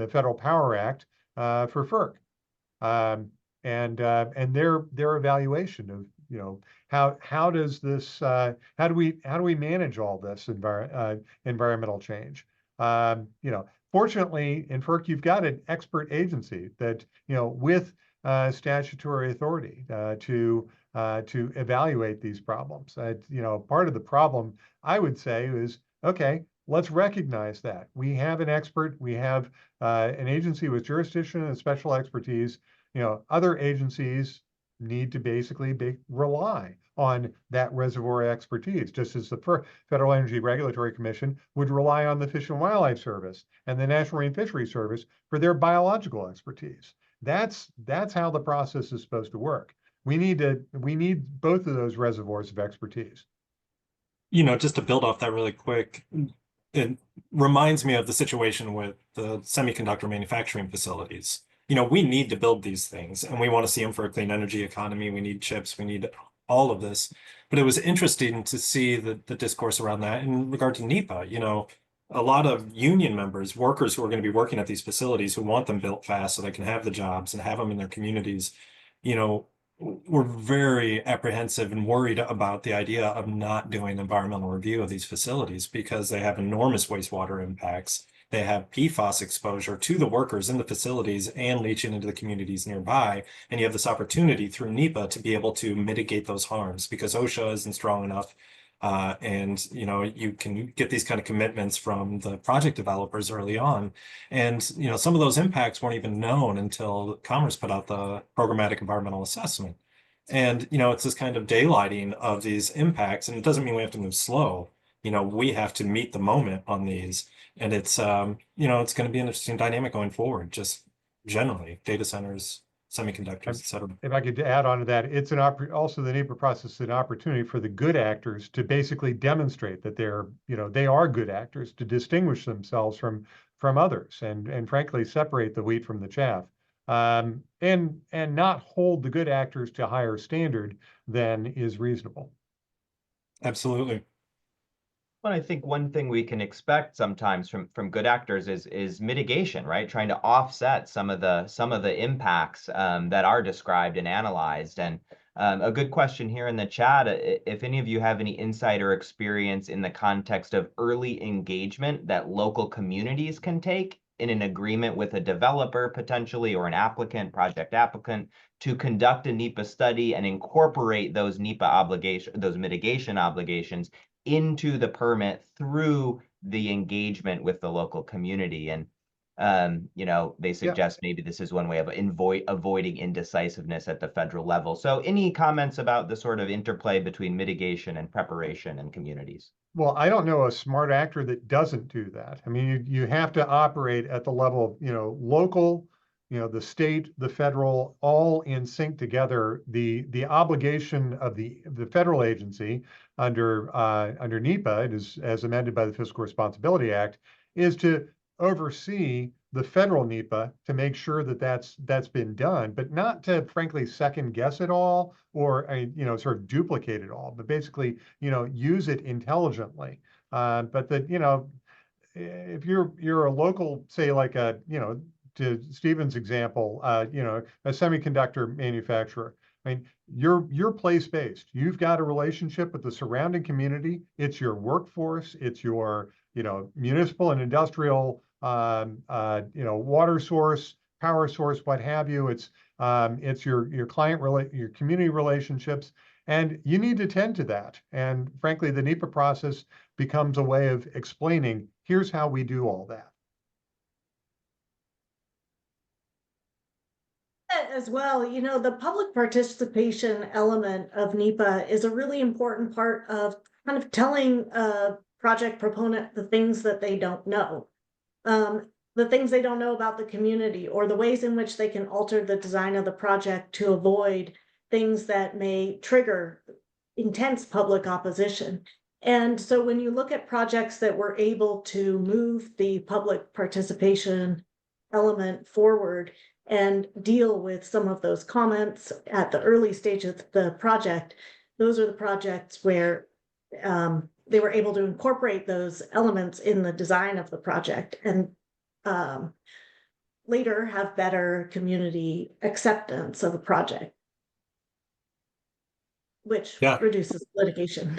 Speaker 2: Federal Power Act for FERC, and their evaluation of, how does this how do we manage all this environmental change? Fortunately, in FERC, you've got an expert agency that, with statutory authority to evaluate these problems. Part of the problem, I would say, is, okay, let's recognize that we have an expert, we have an agency with jurisdiction and special expertise. Other agencies need to basically rely on that reservoir expertise, just as the Federal Energy Regulatory Commission would rely on the Fish and Wildlife Service and the National Marine Fisheries Service for their biological expertise. That's how the process is supposed to work. We need both of those reservoirs of expertise.
Speaker 4: Just to build off that really quick, it reminds me of the situation with the semiconductor manufacturing facilities. We need to build these things, and we want to see them for a clean energy economy. We need chips, we need all of this. But it was interesting to see the discourse around that in regard to NEPA. A lot of union members, workers who are going to be working at these facilities, who want them built fast so they can have the jobs and have them in their communities, we're very apprehensive and worried about the idea of not doing environmental review of these facilities because they have enormous wastewater impacts. They have PFAS exposure to the workers in the facilities and leaching into the communities nearby. And you have this opportunity through NEPA to be able to mitigate those harms because OSHA isn't strong enough. And you can get these kind of commitments from the project developers early on. And some of those impacts weren't even known until Commerce put out the programmatic environmental assessment. And it's this kind of daylighting of these impacts, and it doesn't mean we have to move slow. We have to meet the moment on these, and it's it's going to be an interesting dynamic going forward, just generally data centers, semiconductors, et cetera.
Speaker 2: If I could add on to that, it's also the NEPA process is an opportunity for the good actors to basically demonstrate that they are good actors, to distinguish themselves from others and frankly separate the wheat from the chaff. And not hold the good actors to higher standard than is reasonable.
Speaker 4: Absolutely.
Speaker 1: Well, I think one thing we can expect sometimes from good actors is mitigation, right? Trying to offset some of the impacts that are described and analyzed. And a good question here in the chat, if any of you have any insight or experience in the context of early engagement that local communities can take in an agreement with a developer potentially or an project applicant, to conduct a NEPA study and incorporate those those mitigation obligations into the permit through the engagement with the local community. And they suggest maybe this is one way of avoiding indecisiveness at the federal level. So any comments about the sort of interplay between mitigation and preparation and communities?
Speaker 2: Well, I don't know a smart actor that doesn't do that. I mean, you have to operate at the level of, local, the state, the federal, all in sync together. The obligation of the federal agency under NEPA, it is as amended by the Fiscal Responsibility Act, is to oversee the federal NEPA to make sure that that's been done, but not to frankly second guess it all or sort of duplicate it all, but basically use it intelligently. But that if you're a local, say like to Stephen's example, a semiconductor manufacturer. I mean, you're place-based. You've got a relationship with the surrounding community. It's your workforce. It's your municipal and industrial water source, power source, what have you. It's your client your community relationships, and you need to tend to that. And frankly, the NEPA process becomes a way of explaining, here's how we do all that.
Speaker 3: As well, the public participation element of NEPA is a really important part of kind of telling a project proponent the things that they don't know. The things they don't know about the community, or the ways in which they can alter the design of the project to avoid things that may trigger intense public opposition. And so when you look at projects that were able to move the public participation element forward and deal with some of those comments at the early stage of the project, those are the projects where they were able to incorporate those elements in the design of the project and later have better community acceptance of a project, which reduces litigation.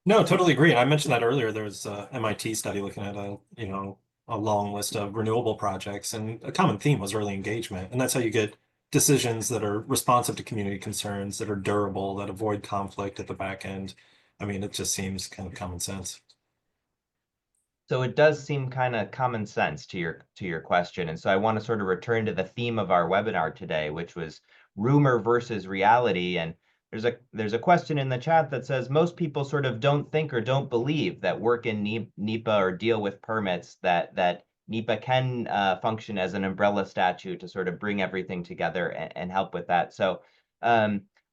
Speaker 4: No, totally agree. And I mentioned that earlier. There was a MIT study looking at a long list of renewable projects, and a common theme was early engagement. And that's how you get decisions that are responsive to community concerns, that are durable, that avoid conflict at the back end. I mean, it just seems kind of common sense.
Speaker 1: So it does seem kind of common sense to your question. And so I want to sort of return to the theme of our webinar today, which was rumor versus reality. And there's a question in the chat that says most people sort of don't think or don't believe that work in NEPA or deal with permits, that NEPA can function as an umbrella statute to sort of bring everything together and help with that. So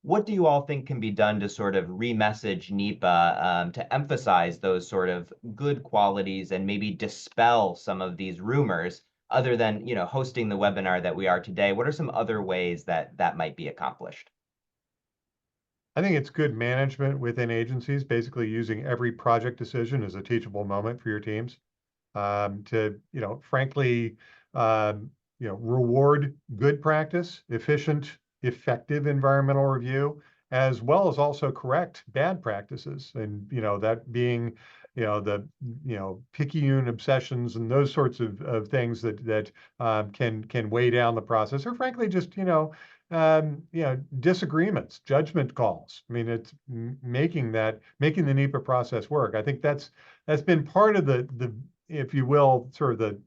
Speaker 1: what do you all think can be done to sort of re-message NEPA to emphasize those sort of good qualities and maybe dispel some of these rumors, other than hosting the webinar that we are today? What are some other ways that might be accomplished?
Speaker 2: I think it's good management within agencies, basically using every project decision as a teachable moment for your teams, to frankly reward good practice, efficient effective environmental review, as well as also correct bad practices. And, that being, picayune obsessions and those sorts of things that can weigh down the process, or frankly, just, disagreements, judgment calls. I mean, it's making the NEPA process work. I think that's been part of the, if you will, sort of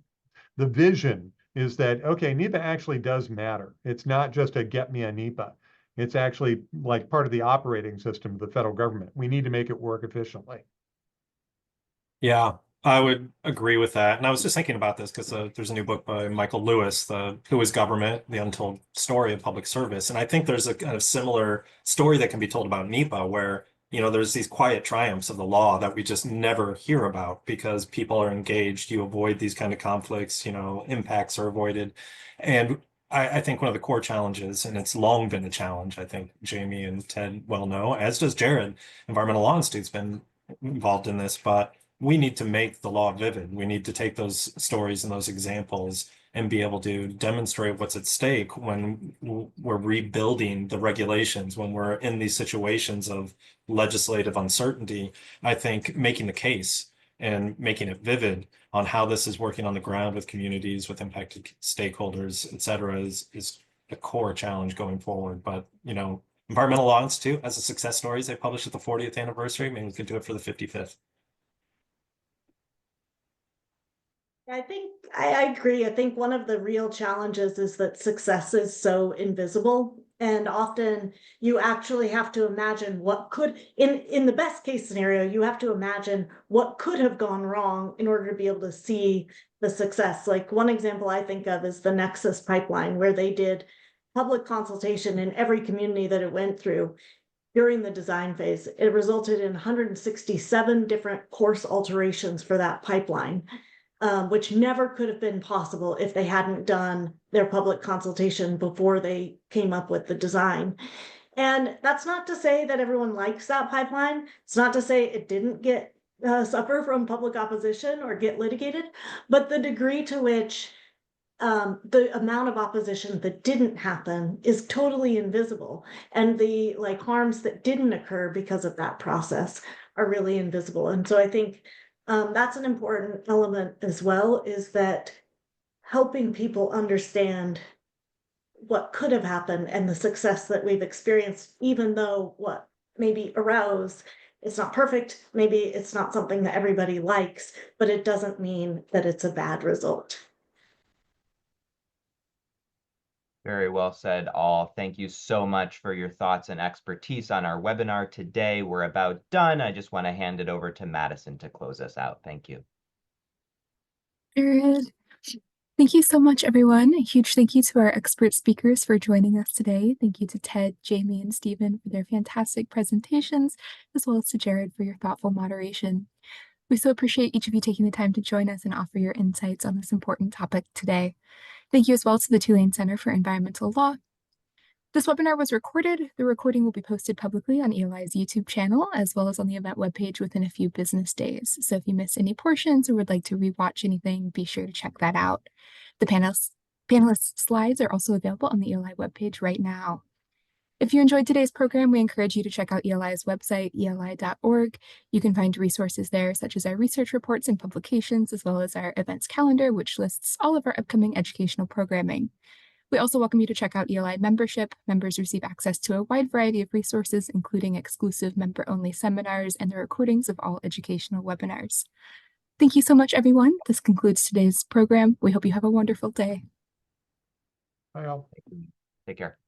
Speaker 2: the vision is that, okay, NEPA actually does matter. It's not just a get me a NEPA. It's actually like part of the operating system of the federal government. We need to make it work efficiently.
Speaker 4: Yeah, I would agree with that. And I was just thinking about this because there's a new book by Michael Lewis, Who is Government? The Untold Story of Public Service. And I think there's a kind of similar story that can be told about NEPA where, there's these quiet triumphs of the law that we just never hear about because people are engaged. You avoid these kind of conflicts, impacts are avoided. And I think one of the core challenges, and it's long been a challenge, I think Jamie and Ted well know, as does Jared, Environmental Law Institute's been involved in this, but we need to make the law vivid. We need to take those stories and those examples and be able to demonstrate what's at stake when we're rebuilding the regulations, when we're in these situations of legislative uncertainty. I think making the case and making it vivid on how this is working on the ground with communities, with impacted stakeholders, et cetera, is a core challenge going forward. But, Environmental Law Institute has a success stories they published at the 40th anniversary. Maybe we could do it for the 55th.
Speaker 3: I think I agree. I think one of the real challenges is that success is so invisible. And often you actually have to imagine what could, in the best case scenario, you have to imagine what could have gone wrong in order to be able to see the success. Like one example I think of is the Nexus pipeline, where they did public consultation in every community that it went through during the design phase. It resulted in 167 different course alterations for that pipeline. Which never could have been possible if they hadn't done their public consultation before they came up with the design. And that's not to say that everyone likes that pipeline. It's not to say it didn't get suffer from public opposition or get litigated, but the degree to which the amount of opposition that didn't happen is totally invisible, and the harms that didn't occur because of that process are really invisible. And so I think that's an important element as well, is that helping people understand what could have happened and the success that we've experienced, even though what maybe arose, it's not perfect, maybe it's not something that everybody likes, but it doesn't mean that it's a bad result.
Speaker 1: Very well said, all. Thank you so much for your thoughts and expertise on our webinar today. We're about done. I just want to hand it over to Madison to close us out. Thank you.
Speaker 5: Jared. Thank you so much, everyone. A huge thank you to our expert speakers for joining us today. Thank you to Ted, Jamie, and Stephen for their fantastic presentations, as well as to Jared for your thoughtful moderation. We so appreciate each of you taking the time to join us and offer your insights on this important topic today. Thank you as well to the Tulane Center for Environmental Law. This webinar was recorded. The recording will be posted publicly on ELI's YouTube channel, as well as on the event webpage within a few business days. So if you missed any portions or would like to rewatch anything, be sure to check that out. The panelists' slides are also available on the ELI webpage right now. If you enjoyed today's program, we encourage you to check out ELI's website, eli.org. You can find resources there, such as our research reports and publications, as well as our events calendar, which lists all of our upcoming educational programming. We also welcome you to check out ELI membership. Members receive access to a wide variety of resources, including exclusive member-only seminars and the recordings of all educational webinars. Thank you so much, everyone. This concludes today's program. We hope you have a wonderful day.
Speaker 2: Bye all.
Speaker 1: Take care.